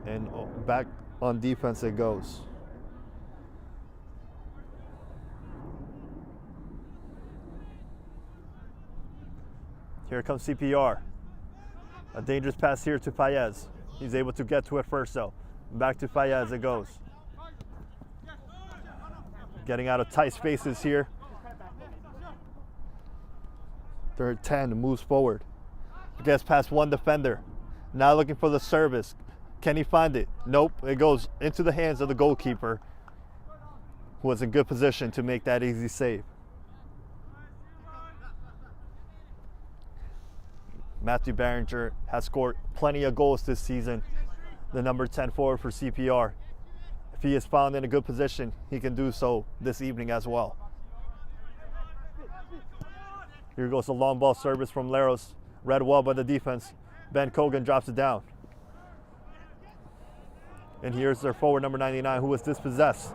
And back on defense it goes. Here comes CPR. A dangerous pass here to Fayez. He's able to get to it first though. Back to Fayez it goes. Getting out of tight spaces here. Third 10 moves forward. Gets past one defender. Now looking for the service. Can he find it? Nope. It goes into the hands of the goalkeeper, who was in good position to make that easy save. Matthew Behringer has scored plenty of goals this season, the number 10 forward for CPR. If he is found in a good position, he can do so this evening as well. Here goes the long ball service from Leros. Read well by the defense. Ben Kogan drops it down. And here's their forward, number 99, who was dispossessed.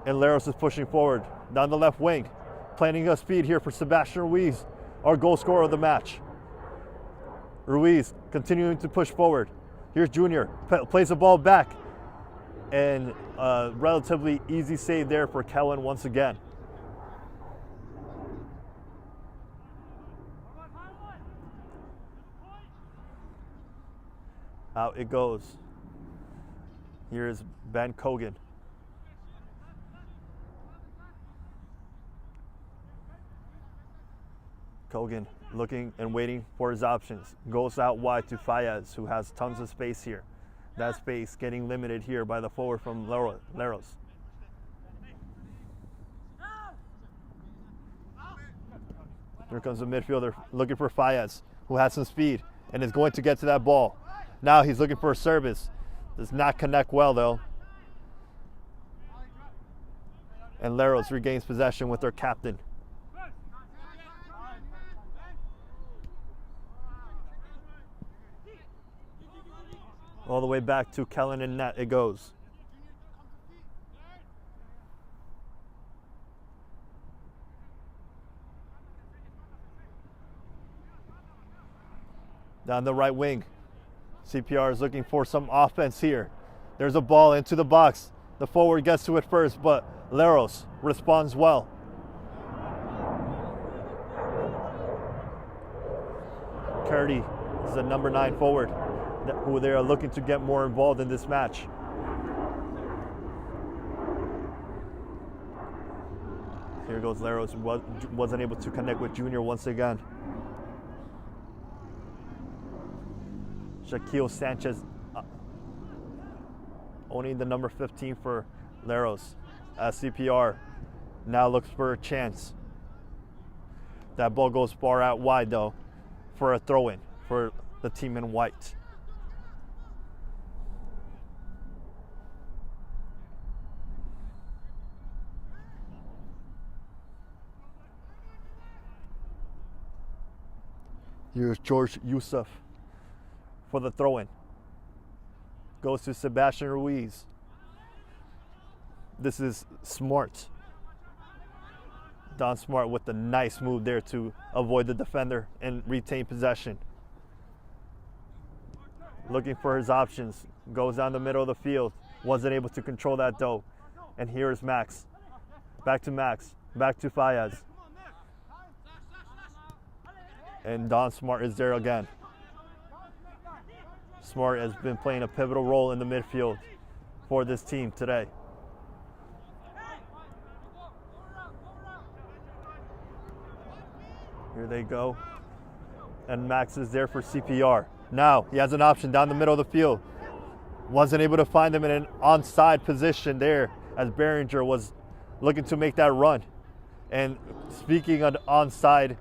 And Leros is pushing forward down the left wing. Planting a speed here for Sebastian Ruiz, our goal scorer of the match. Ruiz continuing to push forward. Here's Junior, plays the ball back. And a relatively easy save there for Kellen once again. Out it goes. Here's Ben Kogan. Kogan looking and waiting for his options. Goes out wide to Fayez, who has tons of space here. That space getting limited here by the forward from Leros. Here comes the midfielder looking for Fayez, who has some speed and is going to get to that ball. Now he's looking for a service. Does not connect well though. And Leros regains possession with their captain. All the way back to Kellen and net it goes. Down the right wing. CPR is looking for some offense here. There's a ball into the box. The forward gets to it first, but Leros responds well. Curdy is the number 9 forward, who they are looking to get more involved in this match. Here goes Leros, wasn't able to connect with Junior once again. Shaquille Sanchez owning the number 15 for Leros as CPR now looks for a chance. That ball goes far out wide though for a throw-in for the team in white. Here's George Youssef for the throw-in. Goes to Sebastian Ruiz. This is Smart. Don Smart with the nice move there to avoid the defender and retain possession. Looking for his options. Goes down the middle of the field. Wasn't able to control that though. And here is Max. Back to Max. Back to Fayez. And Don Smart is there again. Smart has been playing a pivotal role in the midfield for this team today. Here they go. And Max is there for CPR. Now he has an option down the middle of the field. Wasn't able to find him in an onside position there as Behringer was looking to make that run. And speaking of onside,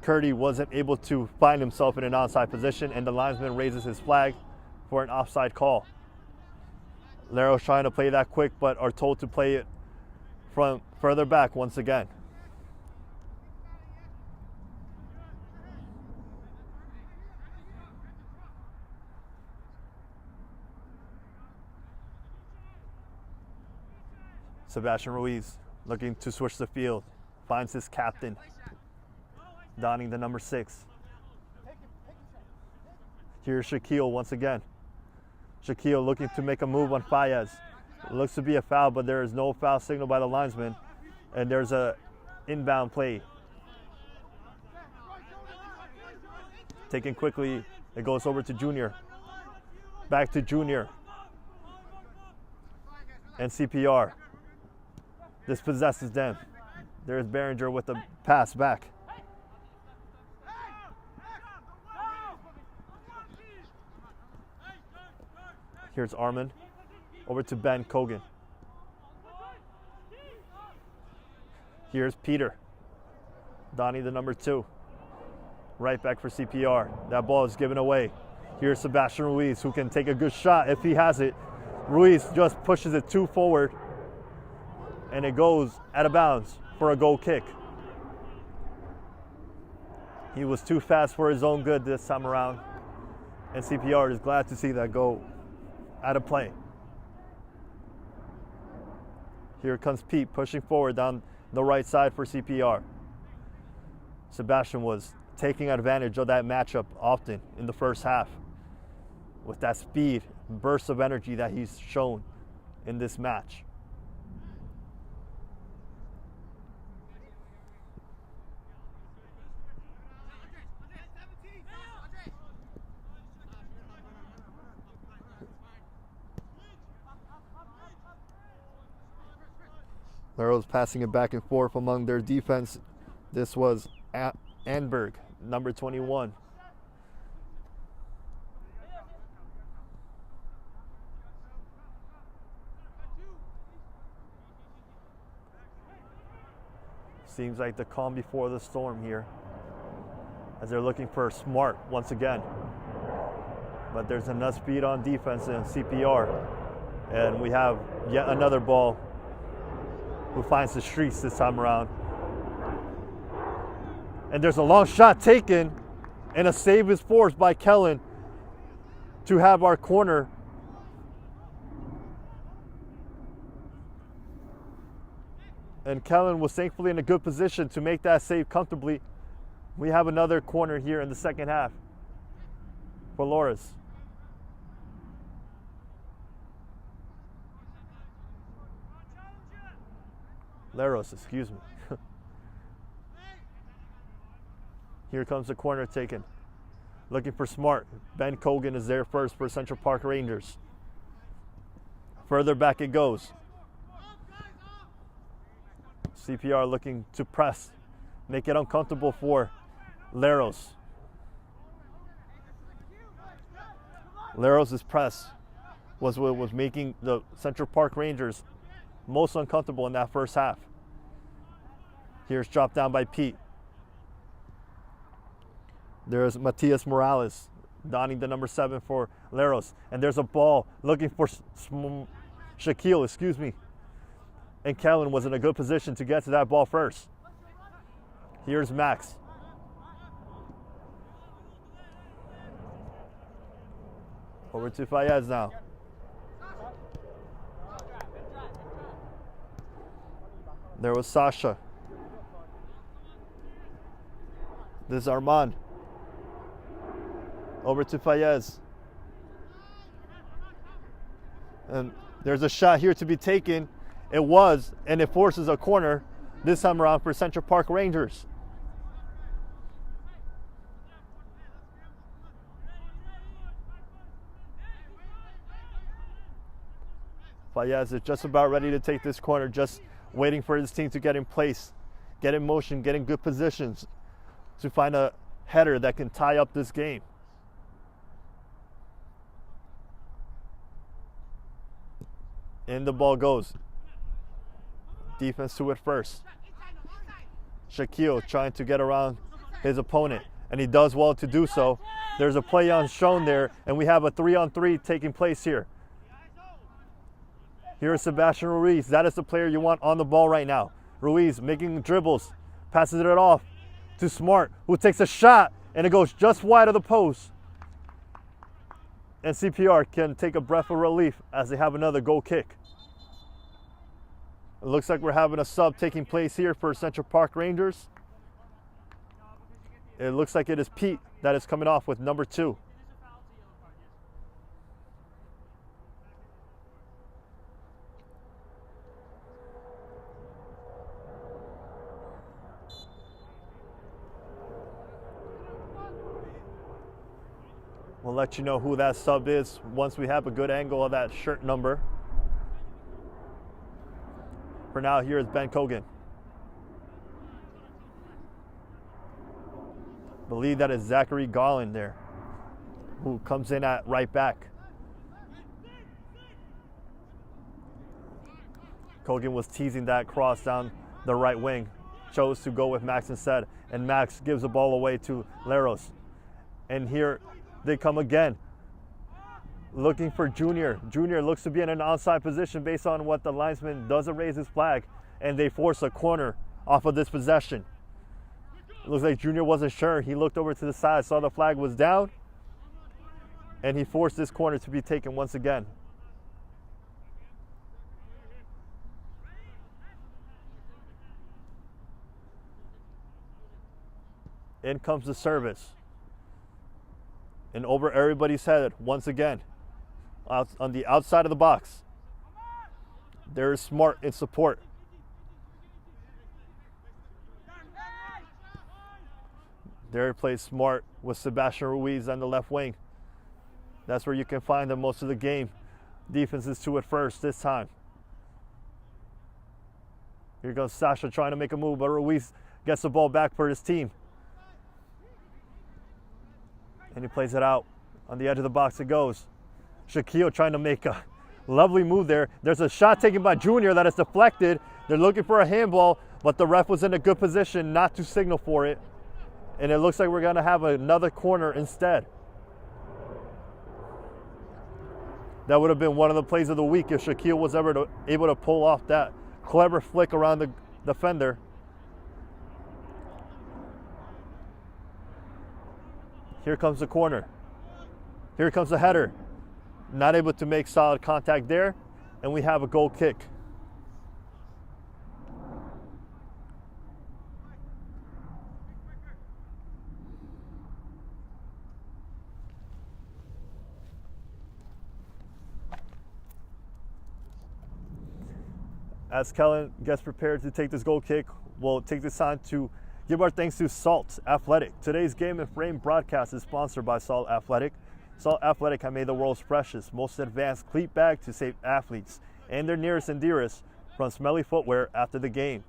Curdy wasn't able to find himself in an onside position, and the linesman raises his flag for an offside call. Leros trying to play that quick, but are told to play it from further back once again. Sebastian Ruiz looking to switch the field. Finds his captain, donning the number 6. Here's Shaquille once again. Shaquille looking to make a move on Fayez. Looks to be a foul, but there is no foul signal by the linesman. And there's a inbound play. Taken quickly, it goes over to Junior. Back to Junior. And CPR. This possesses them. There's Behringer with the pass back. Here's Armand. Over to Ben Kogan. Here's Peter. Donnie, the number 2. Right back for CPR. That ball is given away. Here's Sebastian Ruiz, who can take a good shot if he has it. Ruiz just pushes it too forward, and it goes out of bounds for a goal kick. He was too fast for his own good this time around, and CPR is glad to see that go out of play. Here comes Pete pushing forward down the right side for CPR. Sebastian was taking advantage of that matchup often in the first half with that speed, burst of energy that he's shown in this match. Leros passing it back and forth among their defense. This was Anberg, number 21. Seems like the calm before the storm here, as they're looking for Smart once again. But there's enough speed on defense and CPR. And we have yet another ball who finds the streets this time around. And there's a long shot taken, and a save is forced by Kellen to have our corner. And Kellen was thankfully in a good position to make that save comfortably. We have another corner here in the second half for Loras. Leros, excuse me. Here comes the corner taken. Looking for Smart. Ben Kogan is there first for Central Park Rangers. Further back it goes. CPR looking to press, make it uncomfortable for Leros. Leros' press was what was making the Central Park Rangers most uncomfortable in that first half. Here's dropped down by Pete. There's Matias Morales donning the number 7 for Leros. And there's a ball looking for Shaquille, excuse me. And Kellen was in a good position to get to that ball first. Here's Max. Over to Fayez now. There was Sasha. This is Armand. Over to Fayez. And there's a shot here to be taken. It was, and it forces a corner this time around for Central Park Rangers. Fayez is just about ready to take this corner, just waiting for his team to get in place, get in motion, get in good positions to find a header that can tie up this game. In the ball goes. Defense to it first. Shaquille trying to get around his opponent, and he does well to do so. There's a play on shown there, and we have a 3-on-3 taking place here. Here's Sebastian Ruiz. That is the player you want on the ball right now. Ruiz making dribbles, passes it off to Smart, who takes a shot, and it goes just wide of the post. And CPR can take a breath of relief as they have another goal kick. It looks like we're having a sub taking place here for Central Park Rangers. It looks like it is Pete that is coming off with number 2. We'll let you know who that sub is once we have a good angle of that shirt number. For now, here is Ben Cogan. Believe that is Zachary Garland there, who comes in at right back. Cogan was teasing that cross down the right wing, chose to go with Max instead, and Max gives the ball away to Leros. And here they come again, looking for Junior. Junior looks to be in an onside position based on what the linesman doesn't raise his flag, and they force a corner off of this possession. It looks like Junior wasn't sure. He looked over to the side, saw the flag was down, and he forced this corner to be taken once again. In comes the service. And over everybody's head, once again, on the outside of the box. There is Smart in support. There plays Smart with Sebastian Ruiz on the left wing. That's where you can find them most of the game. Defense is 2 at first this time. Here goes Sasha trying to make a move, but Ruiz gets the ball back for his team. And he plays it out. On the edge of the box it goes. Shaquille trying to make a lovely move there. There's a shot taken by Junior that is deflected. They're looking for a handball, but the ref was in a good position not to signal for it. And it looks like we're going to have another corner instead. That would have been one of the plays of the week if Shaquille was ever able to pull off that clever flick around the defender. Here comes the corner. Here comes the header. Not able to make solid contact there, and we have a goal kick. As Kellen gets prepared to take this goal kick, we'll take this time to give our thanks to Salt Athletic. Today's Game and Frame broadcast is sponsored by Salt Athletic. Salt Athletic have made the world's freshest, most advanced cleat bag to save athletes and their nearest and dearest from smelly footwear after the game.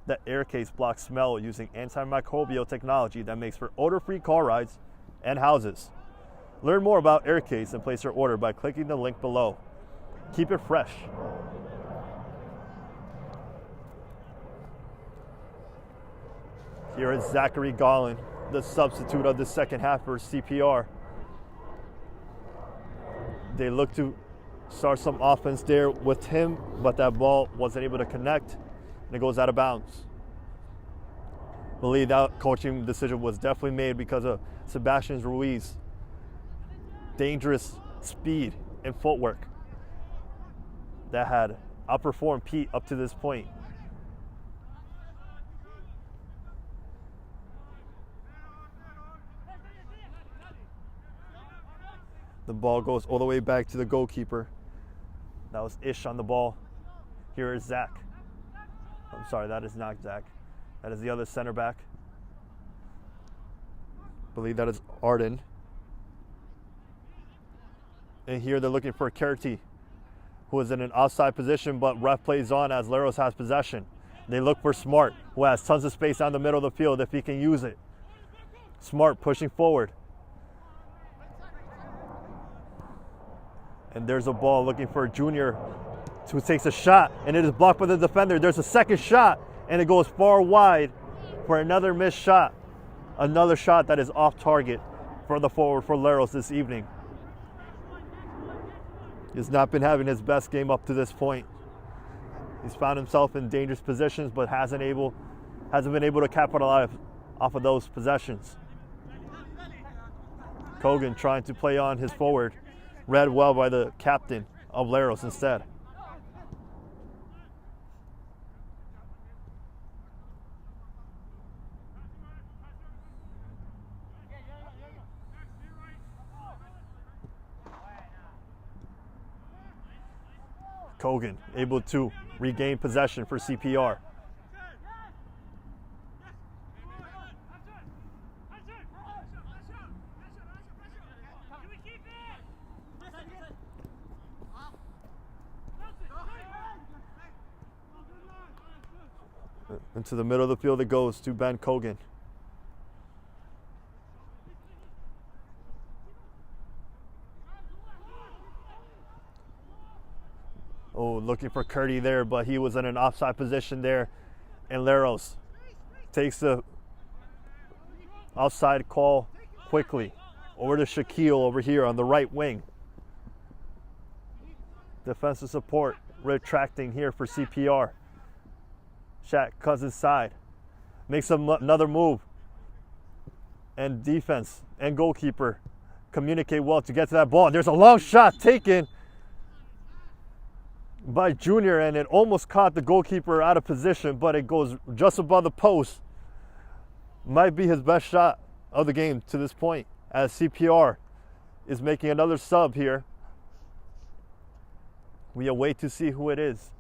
The air case blocks smell using antimicrobial technology that makes for odor-free car rides and houses. Learn more about air case and place your order by clicking the link below. Keep it fresh. Here is Zachary Garland, the substitute of the second half for CPR. They look to start some offense there with him, but that ball wasn't able to connect, and it goes out of bounds. I believe that coaching decision was definitely made because of Sebastian Ruiz. Dangerous speed and footwork that had outperformed Pete up to this point. The ball goes all the way back to the goalkeeper. That was Ish on the ball. Here is Zach. I'm sorry, that is not Zach. That is the other center back. I believe that is Arden. And here they're looking for Kerty, who is in an offside position, but ref plays on as Leros has possession. They look for Smart, who has tons of space down the middle of the field if he can use it. Smart pushing forward. And there's a ball looking for Junior, who takes a shot, and it is blocked by the defender. There's a second shot, and it goes far wide for another missed shot. Another shot that is off target for the forward for Leros this evening. He's not been having his best game up to this point. He's found himself in dangerous positions, but hasn't been able to capitalize off of those possessions. Kogan trying to play on his forward. Read well by the captain of Leros instead. Kogan able to regain possession for CPR. Into the middle of the field it goes to Ben Kogan. Oh, looking for Curdy there, but he was in an offside position there. And Leros takes the offside call quickly. Over to Shaquille over here on the right wing. Defensive support retracting here for CPR. Shaq cuts inside, makes another move, and defense and goalkeeper communicate well to get to that ball. And there's a long shot taken by Junior, and it almost caught the goalkeeper out of position, but it goes just above the post. Might be his best shot of the game to this point, as CPR is making another sub here. We await to see who it is.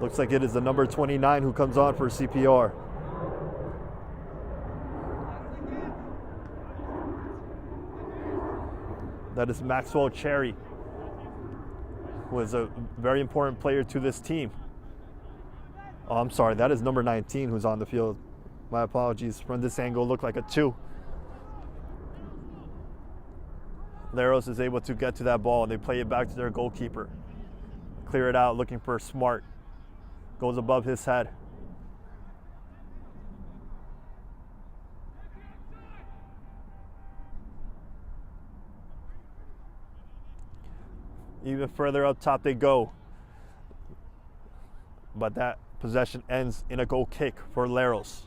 Looks like it is the number 29 who comes on for CPR. That is Maxwell Cherry, who is a very important player to this team. Oh, I'm sorry, that is number 19 who's on the field. My apologies. From this angle, looked like a 2. Leros is able to get to that ball, and they play it back to their goalkeeper. Clear it out, looking for Smart. Goes above his head. Even further up top they go. But that possession ends in a goal kick for Leros.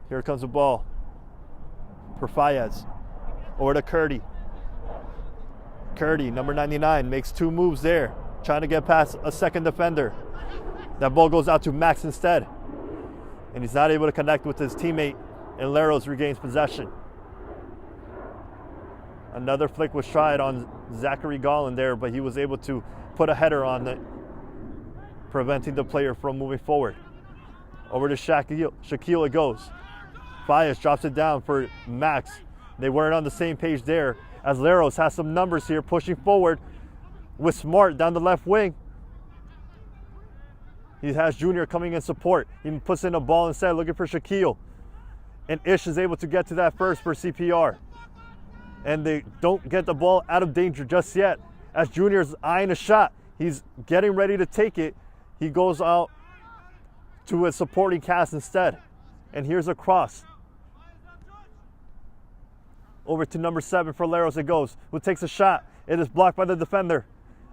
Here comes the ball for Fayez. Over to Curdy. Curdy, number 99, makes 2 moves there, trying to get past a second defender. That ball goes out to Max instead. And he's not able to connect with his teammate, and Leros regains possession. Another flick was tried on Zachary Gollin there, but he was able to put a header on it, preventing the player from moving forward. Over to Shaquille it goes. Fayez drops it down for Max. They weren't on the same page there, as Leros has some numbers here pushing forward with Smart down the left wing. He has Junior coming in support. He puts in a ball instead, looking for Shaquille. And Ish is able to get to that first for CPR. And they don't get the ball out of danger just yet, as Junior's eyeing a shot. He's getting ready to take it. He goes out to a supporting cast instead. And here's a cross. Over to number 7 for Leros it goes, who takes a shot. It is blocked by the defender.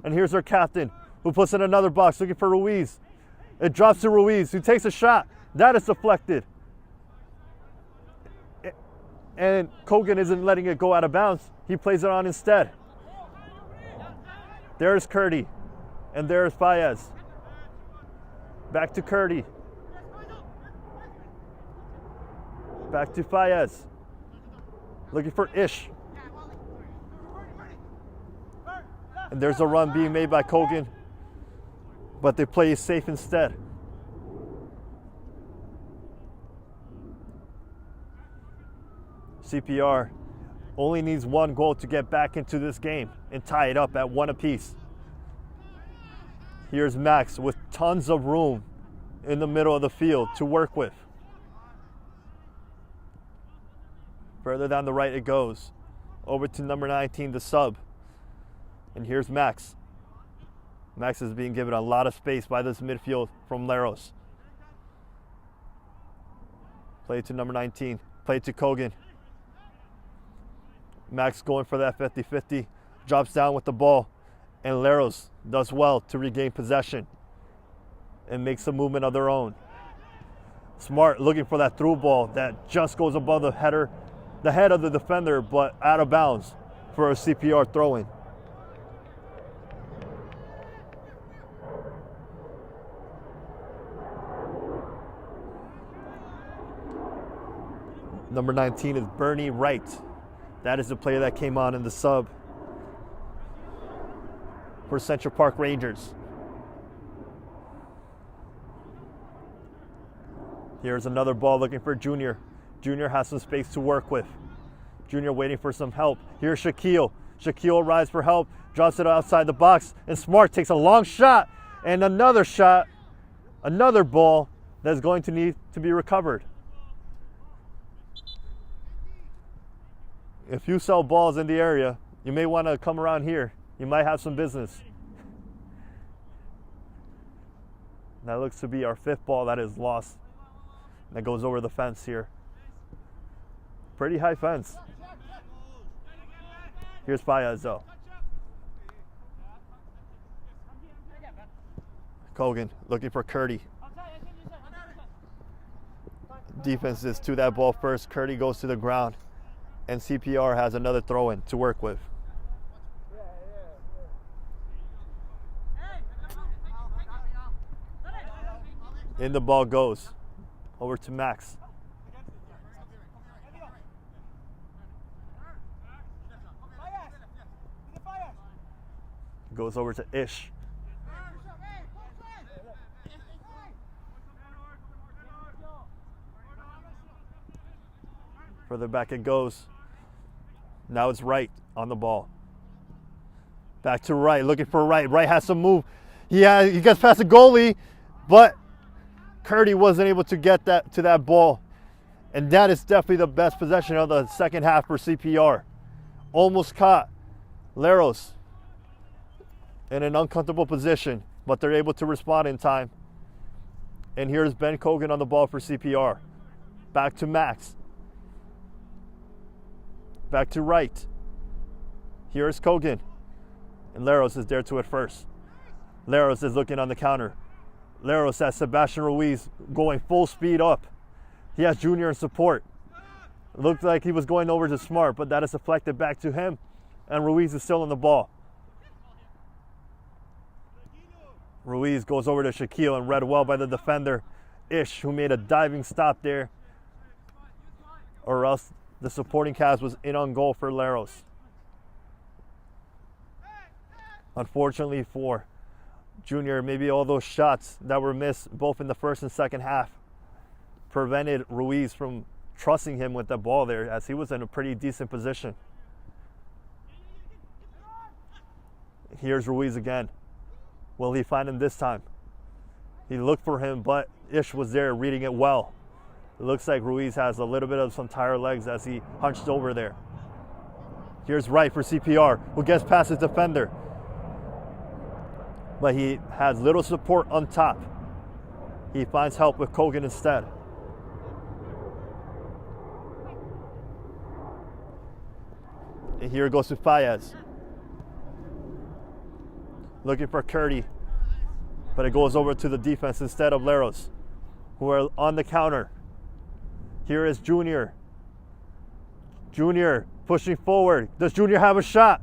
And here's our captain, who puts in another box, looking for Ruiz. It drops to Ruiz, who takes a shot. That is deflected. And Kogan isn't letting it go out of bounds. He plays it on instead. There's Curdy. And there's Fayez. Back to Curdy. Back to Fayez. Looking for Ish. And there's a run being made by Kogan, but they play it safe instead. CPR only needs 1 goal to get back into this game and tie it up at 1 apiece. Here's Max with tons of room in the middle of the field to work with. Further down the right it goes. Over to number 19, the sub. And here's Max. Max is being given a lot of space by this midfield from Leros. Play to number 19. Play to Kogan. Max going for that 50-50. Drops down with the ball. And Leros does well to regain possession and makes a movement of their own. Smart looking for that through ball that just goes above the header the head of the defender, but out of bounds for a CPR throw-in. Number 19 is Bernie Wright. That is the player that came on in the sub for Central Park Rangers. Here's another ball looking for Junior. Junior has some space to work with. Junior waiting for some help. Here's Shaquille. Shaquille arrives for help, drops it outside the box, and Smart takes a long shot, and another shot, another ball that's going to need to be recovered. If you sell balls in the area, you may want to come around here. You might have some business. That looks to be our 5th ball that is lost. That goes over the fence here. Pretty high fence. Here's Fayez though. Kogan looking for Curdy. Defense is to that ball first. Curdy goes to the ground. And CPR has another throw-in to work with. In the ball goes. Over to Max. Goes over to Ish. Further back it goes. Now it's Wright on the ball. Back to Wright, looking for Wright. Wright has some move. He gets past the goalie, but Curdy wasn't able to get that to that ball. And that is definitely the best possession of the second half for CPR. Almost caught Leros in an uncomfortable position, but they're able to respond in time. And here's Ben Kogan on the ball for CPR. Back to Max. Back to Wright. Here's Kogan. And Leros is there to it first. Leros is looking on the counter. Leros has Sebastian Ruiz going full speed up. He has Junior in support. It looked like he was going over to Smart, but that is deflected back to him. And Ruiz is still on the ball. Ruiz goes over to Shaquille and read well by the defender, Ish, who made a diving stop there. Or else the supporting cast was in on goal for Leros. Unfortunately for Junior, maybe all those shots that were missed both in the first and second half prevented Ruiz from trusting him with the ball there, as he was in a pretty decent position. Here's Ruiz again. Will he find him this time? He looked for him, but Ish was there reading it well. It looks like Ruiz has a little bit of some tired legs as he hunched over there. Here's Wright for CPR, who gets past his defender. But he has little support on top. He finds help with Kogan instead. And here it goes to Fayez. Looking for Curdy. But it goes over to the defense instead of Leros, who are on the counter. Here is Junior. Junior pushing forward. Does Junior have a shot?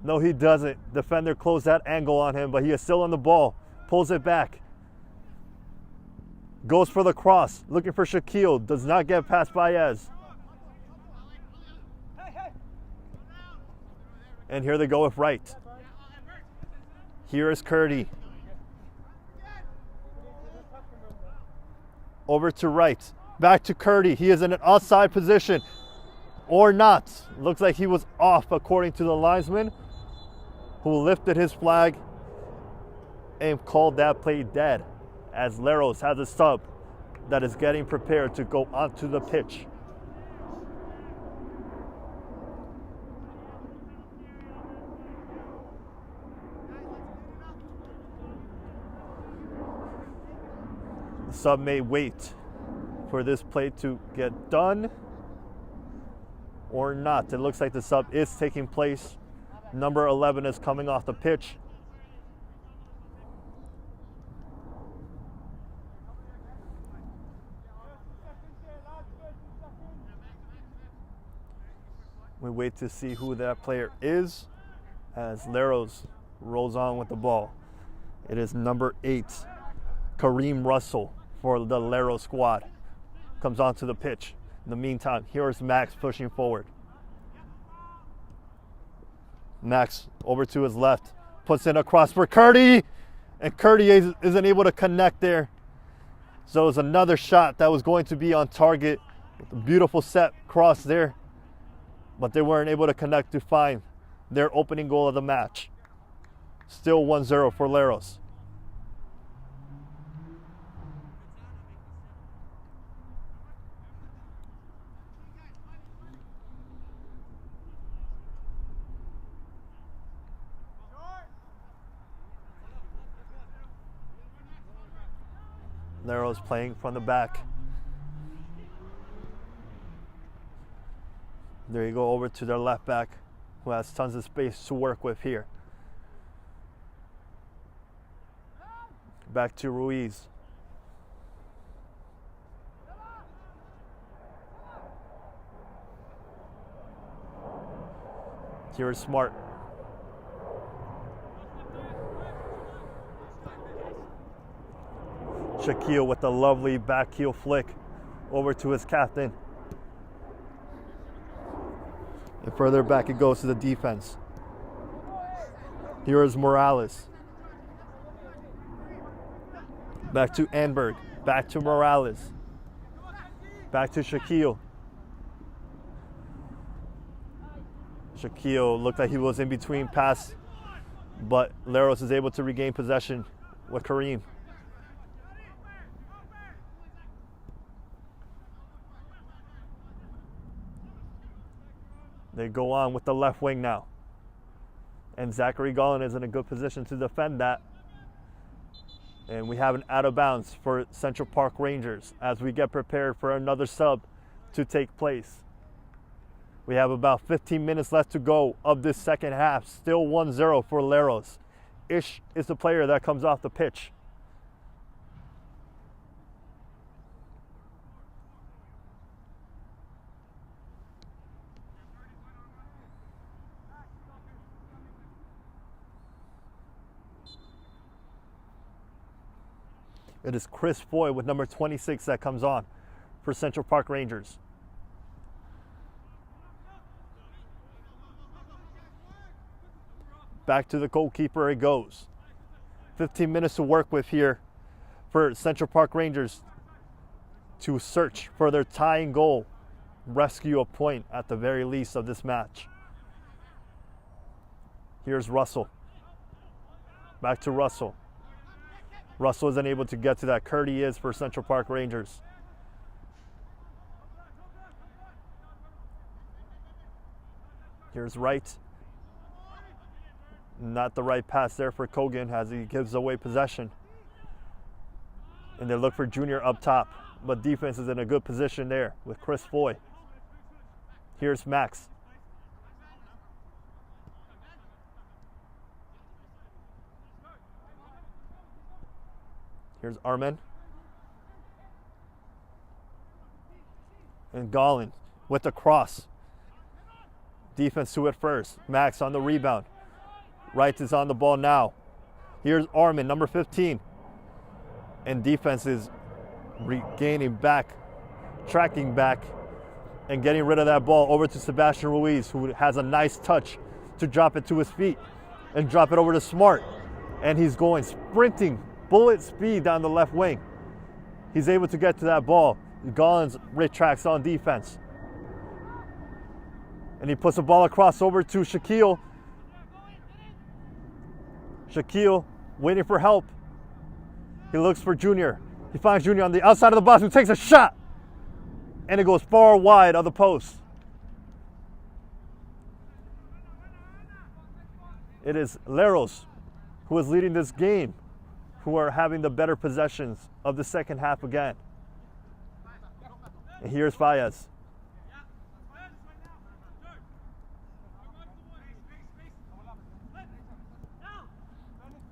No, he doesn't. Defender closed that angle on him, but he is still on the ball. Pulls it back. Goes for the cross. Looking for Shaquille. Does not get past Baez. And here they go with Wright. Here is Curdy. Over to Wright. Back to Curdy. He is in an outside position. Or not. Looks like he was off according to the linesman, who lifted his flag and called that play dead, as Leros has a sub that is getting prepared to go onto the pitch. The sub may wait for this play to get done or not. It looks like the sub is taking place. Number 11 is coming off the pitch. We wait to see who that player is as Leros rolls on with the ball. It is number 8, Kareem Russell for the Leros squad. Comes onto the pitch. In the meantime, here's Max pushing forward. Max over to his left, puts in a cross for Curdy, and Curdy isn't able to connect there. So it's another shot that was going to be on target. Beautiful set cross there, but they weren't able to connect to find their opening goal of the match. Still 1-0 for Leros. Leros playing from the back. There you go, over to their left back, who has tons of space to work with here. Back to Ruiz. Here's Smart. Shaquille with a lovely back heel flick over to his captain. And further back it goes to the defense. Here is Morales. Back to Anberg. Back to Morales. Back to Shaquille. Shaquille looked like he was in between pass, but Leros is able to regain possession with Kareem. They go on with the left wing now. And Zachary Gollin is in a good position to defend that. And we have an out of bounds for Central Park Rangers as we get prepared for another sub to take place. We have about 15 minutes left to go of this second half. Still 1-0 for Leros. Ish is the player that comes off the pitch. It is Chris Foy with number 26 that comes on for Central Park Rangers. Back to the goalkeeper it goes. 15 minutes to work with here for Central Park Rangers to search for their tying goal, rescue a point at the very least of this match. Here's Russell. Back to Russell. Russell isn't able to get to that. Curdy is for Central Park Rangers. Here's Wright. Not the right pass there for Kogan as he gives away possession. And they look for Junior up top, but defense is in a good position there with Chris Foy. Here's Max. Here's Armen. And Gollin with the cross. Defense to it first. Max on the rebound. Wright is on the ball now. Here's Armen, number 15. And defense is regaining back, tracking back, and getting rid of that ball over to Sebastian Ruiz, who has a nice touch to drop it to his feet and drop it over to Smart. And he's going sprinting, bullet speed down the left wing. He's able to get to that ball. Gollins retracts on defense. And he puts the ball across over to Shaquille. Shaquille waiting for help. He looks for Junior. He finds Junior on the outside of the box, who takes a shot. And it goes far wide of the post. It is Leros who is leading this game, who are having the better possessions of the second half again. And here's Fayez.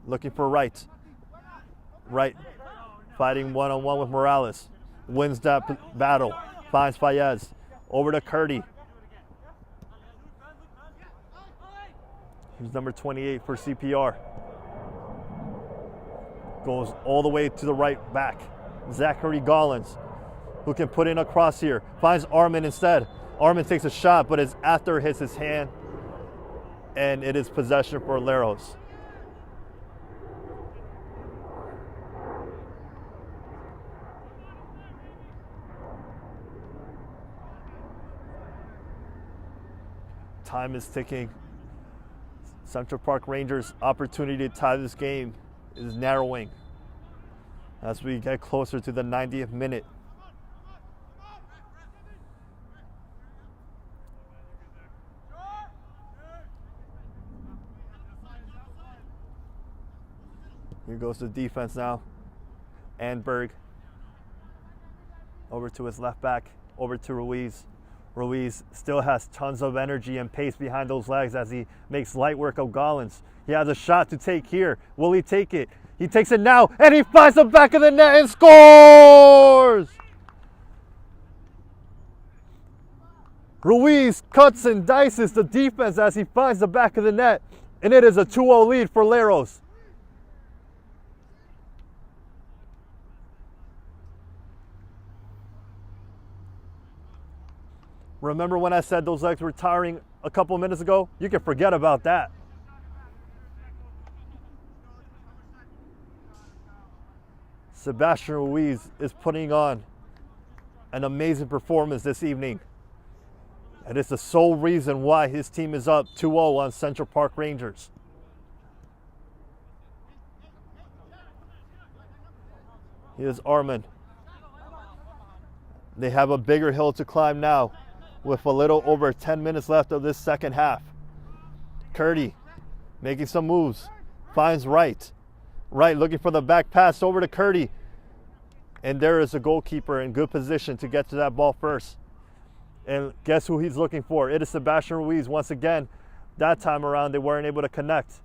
Looking for Wright. Wright fighting one-on-one with Morales. Wins that battle. Finds Fayez. Over to Curdy. Here's number 28 for CPR. Goes all the way to the right back. Zachary Gollins, who can put in a cross here. Finds Armin instead. Armin takes a shot, but it's after it hits his hand. And it is possession for Leros. Time is ticking. Central Park Rangers' opportunity to tie this game is narrowing as we get closer to the 90th minute. Here goes the defense now. Anberg over to his left back, over to Ruiz. Ruiz still has tons of energy and pace behind those legs as he makes light work of Gollins. He has a shot to take here. Will he take it? He takes it now, and he finds the back of the net and scores! Ruiz cuts and dices the defense as he finds the back of the net, and it is a 2-0 lead for Leros. Remember when I said those legs were tiring a couple minutes ago? You can forget about that. Sebastian Ruiz is putting on an amazing performance this evening. And it's the sole reason why his team is up 2-0 on Central Park Rangers. Here's Armin. They have a bigger hill to climb now, with a little over 10 minutes left of this second half. Curdy making some moves, finds Wright. Wright looking for the back pass over to Curdy. And there is a goalkeeper in good position to get to that ball first. And guess who he's looking for? It is Sebastian Ruiz once again. That time around, they weren't able to connect.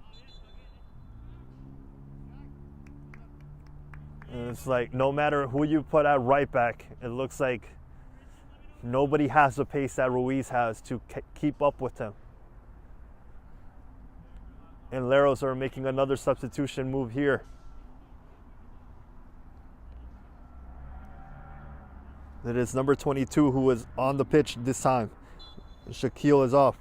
And it's like no matter who you put at right back, it looks like nobody has the pace that Ruiz has to keep up with him. And Leros are making another substitution move here. It is number 22 who is on the pitch this time. Shaquille is off.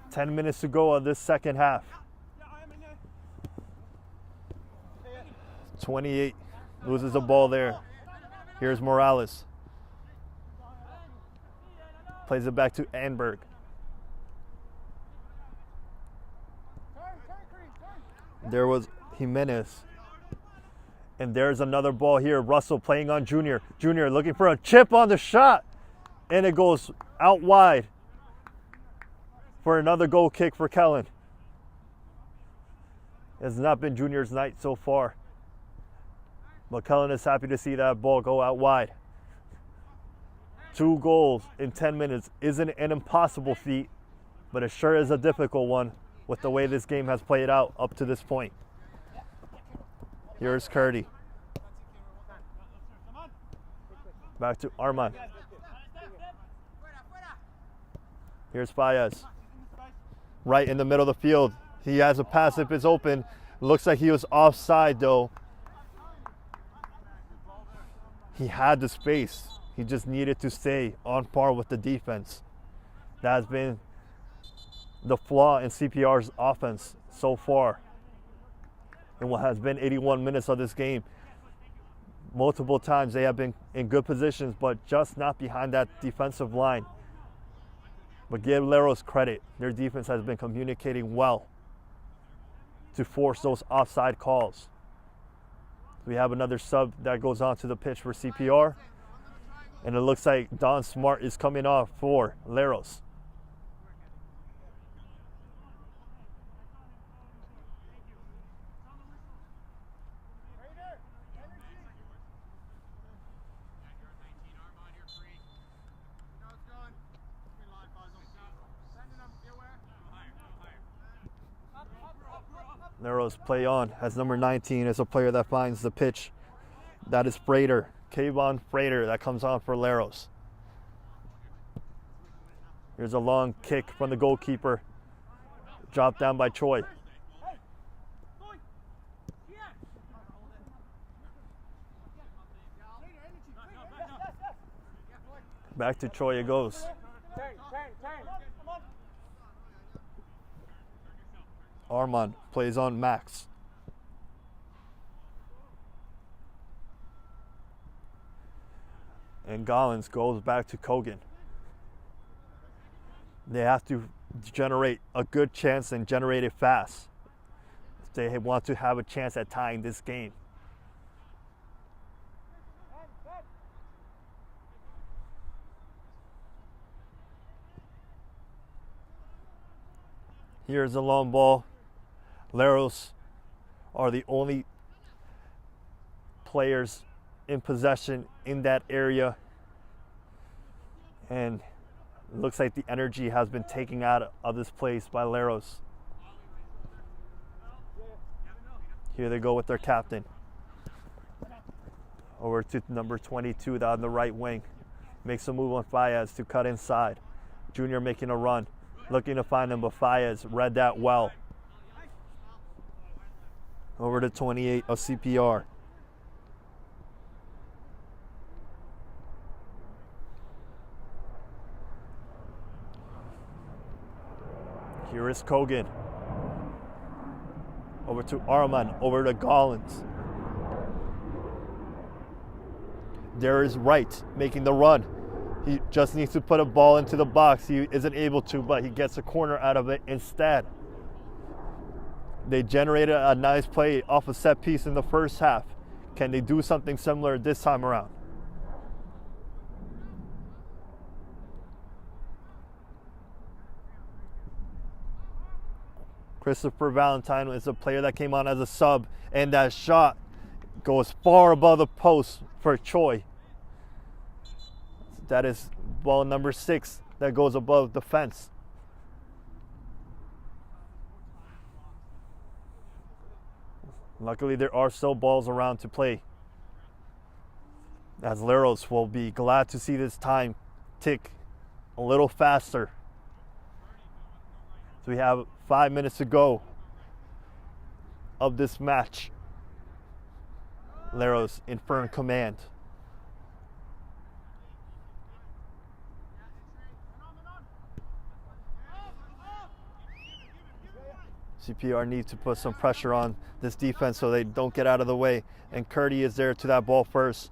Ten minutes to go of this second half. 28 loses the ball there. Here's Morales. Plays it back to Anberg. There was Jimenez. And there's another ball here. Russell playing on Junior. Junior looking for a chip on the shot. And it goes out wide for another goal kick for Kellen. It's not been Junior's night so far. But Kellen is happy to see that ball go out wide. 2 goals in 10 minutes isn't an impossible feat, but it sure is a difficult one with the way this game has played out up to this point. Here's Curdy. Back to Armand. Here's Faez. Right in the middle of the field. He has a pass if it's open. Looks like he was offside though. He had the space. He just needed to stay on par with the defense. That has been the flaw in CPR's offense so far in what has been 81 minutes of this game. Multiple times they have been in good positions, but just not behind that defensive line. But give Leros credit. Their defense has been communicating well to force those offside calls. We have another sub that goes onto the pitch for CPR. And it looks like Don Smart is coming off for Leros. Leros play on as number 19 is a player that finds the pitch. That is Frater. Kayvon Frater that comes on for Leros. Here's a long kick from the goalkeeper. Dropped down by Choi. Back to Choi it goes. Armand plays on Max. And Gollins goes back to Kogan. They have to generate a good chance and generate it fast if they want to have a chance at tying this game. Here's a long ball. Leros are the only players in possession in that area, and it looks like the energy has been taken out of this place by Leros. Here they go with their captain. Over to number 22 on the right wing. Makes a move on Fayez to cut inside. Junior making a run, looking to find him, but Fayez read that well. Over to 28 of CPR. Here is Kogan. Over to Arman, over to Gollins. There is Wright making the run. He just needs to put a ball into the box. He isn't able to, but he gets a corner out of it instead. They generated a nice play off a set piece in the first half. Can they do something similar this time around? Christopher Valentine is a player that came on as a sub, and that shot goes far above the post for Choi. That is ball number 6 that goes above the fence. Luckily, there are still balls around to play, as Leros will be glad to see this time tick a little faster. So we have 5 minutes to go of this match. Leros in firm command. CPR needs to put some pressure on this defense so they don't get out of the way. And Curdy is there to that ball first.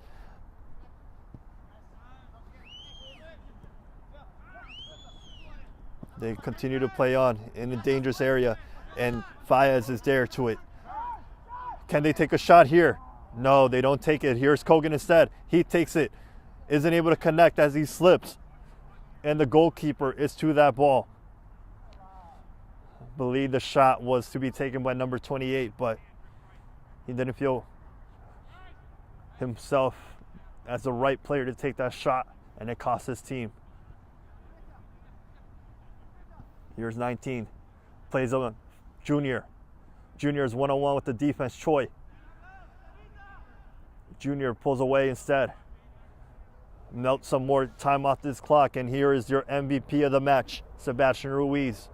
They continue to play on in a dangerous area, and Fayez is there to it. Can they take a shot here? No, they don't take it. Here's Kogan instead. He takes it, isn't able to connect as he slips, and the goalkeeper is to that ball. I believe the shot was to be taken by number 28, but he didn't feel himself as the right player to take that shot, and it cost his team. Here's 19, plays on Junior. Junior is one-on-one with the defense, Choi. Junior pulls away instead. Melt some more time off this clock, and here is your MVP of the match, Sebastian Ruiz.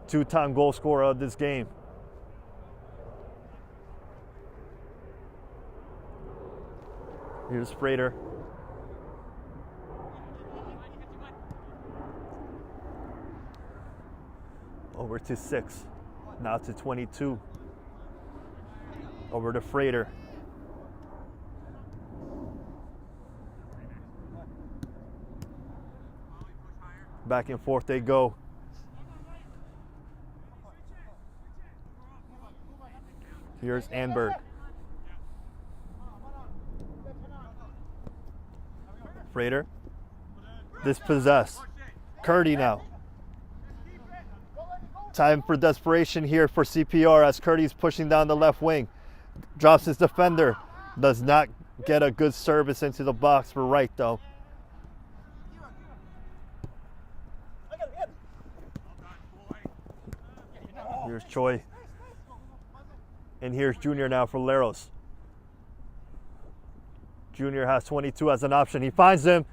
2-time goal scorer of this game. Here's Frater. Over to 6, now to 22. Over to Frater. Back and forth they go. Here's Anberg. Frater. Dispossessed. Curdy now. Time for desperation here for CPR as Curdy's pushing down the left wing. Drops his defender. Does not get a good service into the box for Wright though. Here's Choi. And here's Junior now for Leros. Junior has 22 as an option. He finds him,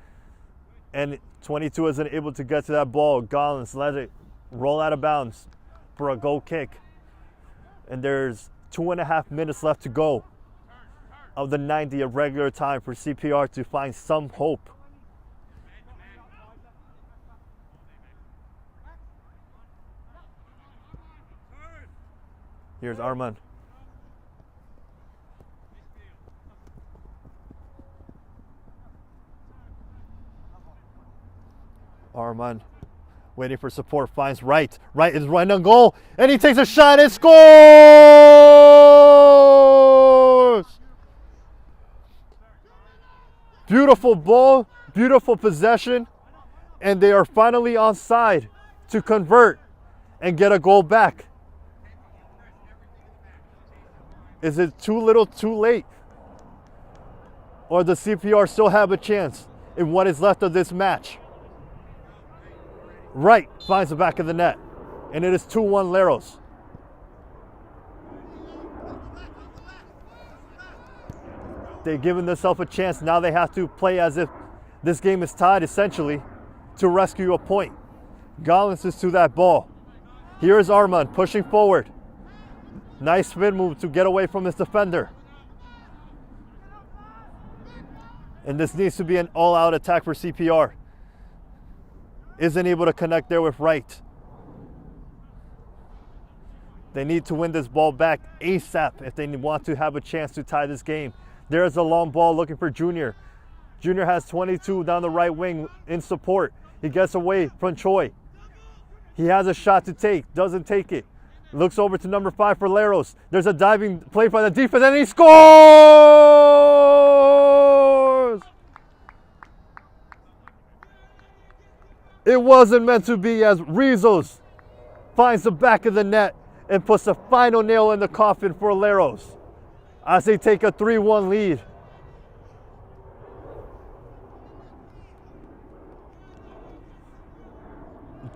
and 22 isn't able to get to that ball. Gollins let it roll out of bounds for a goal kick. And there's 2.5 minutes left to go of the 90 of regular time for CPR to find some hope. Here's Arman. Arman waiting for support, finds Wright. Wright is right on goal, and he takes a shot and scores! Beautiful ball, beautiful possession, and they are finally onside to convert and get a goal back. Is it too little, too late? Or does CPR still have a chance in what is left of this match? Wright finds the back of the net, and it is 2-1 Leros. They've given themselves a chance. Now they have to play as if this game is tied, essentially, to rescue a point. Gollins is to that ball. Here is Arman pushing forward. Nice spin move to get away from his defender. And this needs to be an all-out attack for CPR. Isn't able to connect there with Wright. They need to win this ball back ASAP if they want to have a chance to tie this game. There's a long ball looking for Junior. Junior has 22 down the right wing in support. He gets away from Choi. He has a shot to take, doesn't take it. Looks over to number 5 for Leros. There's a diving play by the defense, and he scores! It wasn't meant to be, as Rizos finds the back of the net and puts the final nail in the coffin for Leros as they take a 3-1 lead.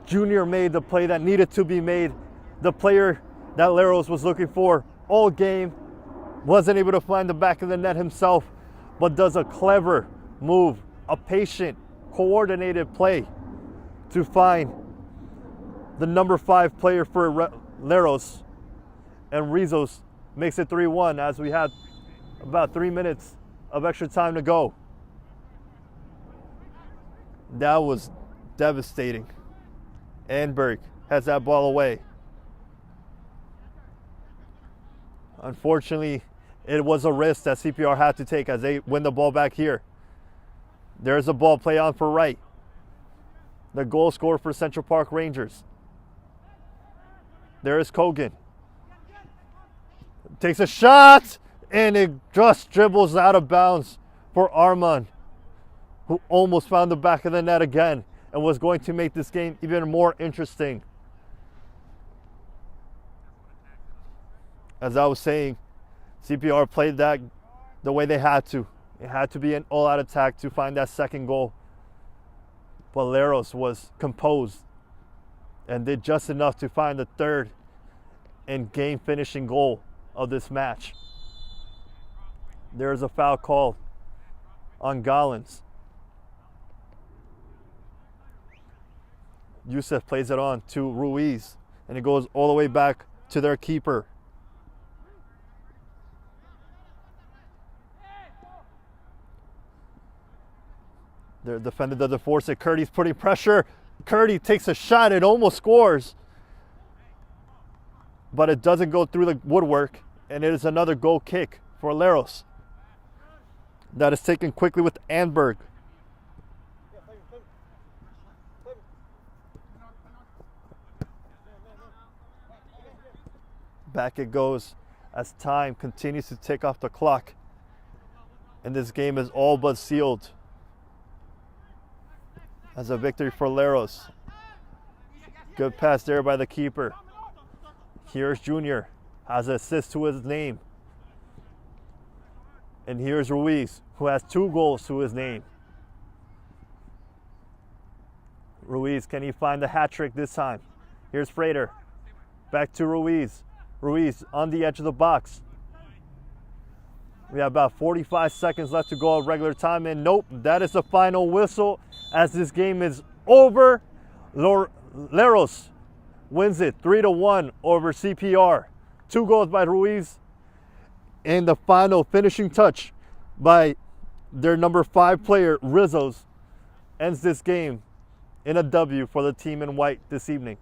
Junior made the play that needed to be made. The player that Leros was looking for all game wasn't able to find the back of the net himself, but does a clever move, a patient, coordinated play to find the number 5 player for Leros, and Rizos makes it 3-1 as we had about 3 minutes of extra time to go. That was devastating. Anberg has that ball away. Unfortunately, it was a risk that CPR had to take as they win the ball back here. There's a ball play on for Wright, the goal scorer for Central Park Rangers. There is Kogan. Takes a shot, and it just dribbles out of bounds for Arman, who almost found the back of the net again and was going to make this game even more interesting. As I was saying, CPR played that the way they had to. It had to be an all-out attack to find that second goal. But Leros was composed and did just enough to find the third and game-finishing goal of this match. There is a foul called on Gollins. Youssef plays it on to Ruiz, and it goes all the way back to their keeper. Their defender doesn't force it. Curdy's putting pressure. Curdy takes a shot. It almost scores, but it doesn't go through the woodwork, and it is another goal kick for Leros. That is taken quickly with Anberg. Back it goes as time continues to tick off the clock, and this game is all but sealed as a victory for Leros. Good pass there by the keeper. Here's Junior, has an assist to his name. And here's Ruiz, who has 2 goals to his name. Ruiz, can he find the hat trick this time? Here's Frater, back to Ruiz. Ruiz on the edge of the box. We have about 45 seconds left to go at regular time, and nope, that is the final whistle as this game is over. Leros wins it 3-1 over CPR. 2 goals by Ruiz, and the final finishing touch by their number 5 player, Rizzo's, ends this game in a W for the team in white this evening.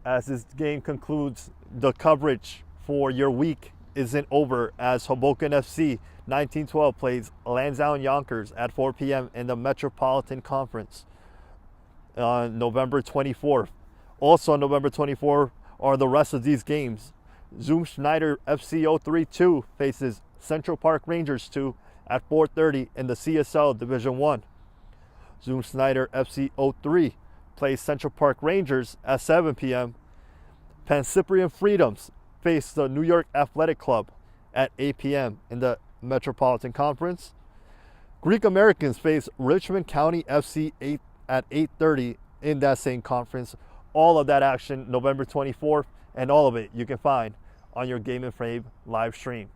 As this game concludes, the coverage for your week isn't over as Hoboken FC 1912 plays Lansdowne Yonkers at 4 p.m. in the Metropolitan Conference on November 24th. Also on November 24th are the rest of these games. Zoom Schneider FC 032 faces Central Park Rangers 2 at 4:30 in the CSL Division 1. Zoom Schneider FC 03 plays Central Park Rangers at 7 p.m. Pancyprian Freedoms face the New York Athletic Club at 8 p.m. in the Metropolitan Conference. Greek Americans face Richmond County FC at 8:30 in that same conference. All of that action November 24th, and all of it you can find on your Game and Frame live stream.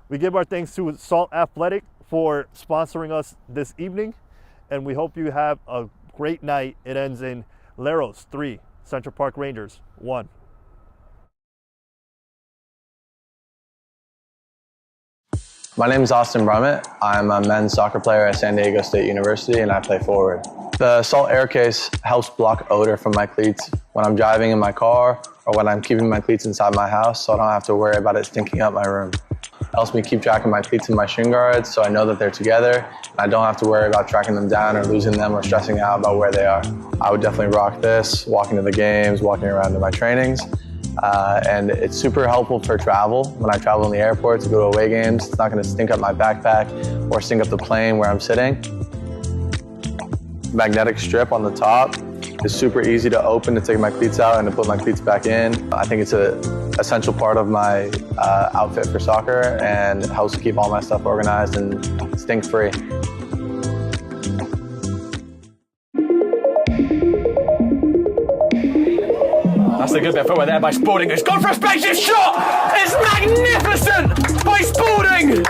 We give our thanks to Salt Athletic for sponsoring us this evening, and we hope you have a great night. It ends in Leros 3, Central Park Rangers 1. My name is Austin Brummett. I'm a men's soccer player at San Diego State University, and I play forward. The Salt Air Case helps block odor from my cleats when I'm driving in my car or when I'm keeping my cleats inside my house, so I don't have to worry about it stinking up my room. It helps me keep track of my cleats and my shin guards, so I know that they're together, and I don't have to worry about tracking them down or losing them or stressing out about where they are. I would definitely rock this, walking to the games, walking around to my trainings. And it's super helpful for travel. When I travel in the airport to go to away games, it's not going to stink up my backpack or stink up the plane where I'm sitting. Magnetic strip on the top is super easy to open to take my cleats out and to put my cleats back in. I think it's an essential part of my outfit for soccer, and it helps keep all my stuff organized and stink-free. That's a good bit of footwork there by Spalding, who's gone for a spacious shot! It's magnificent by Spalding!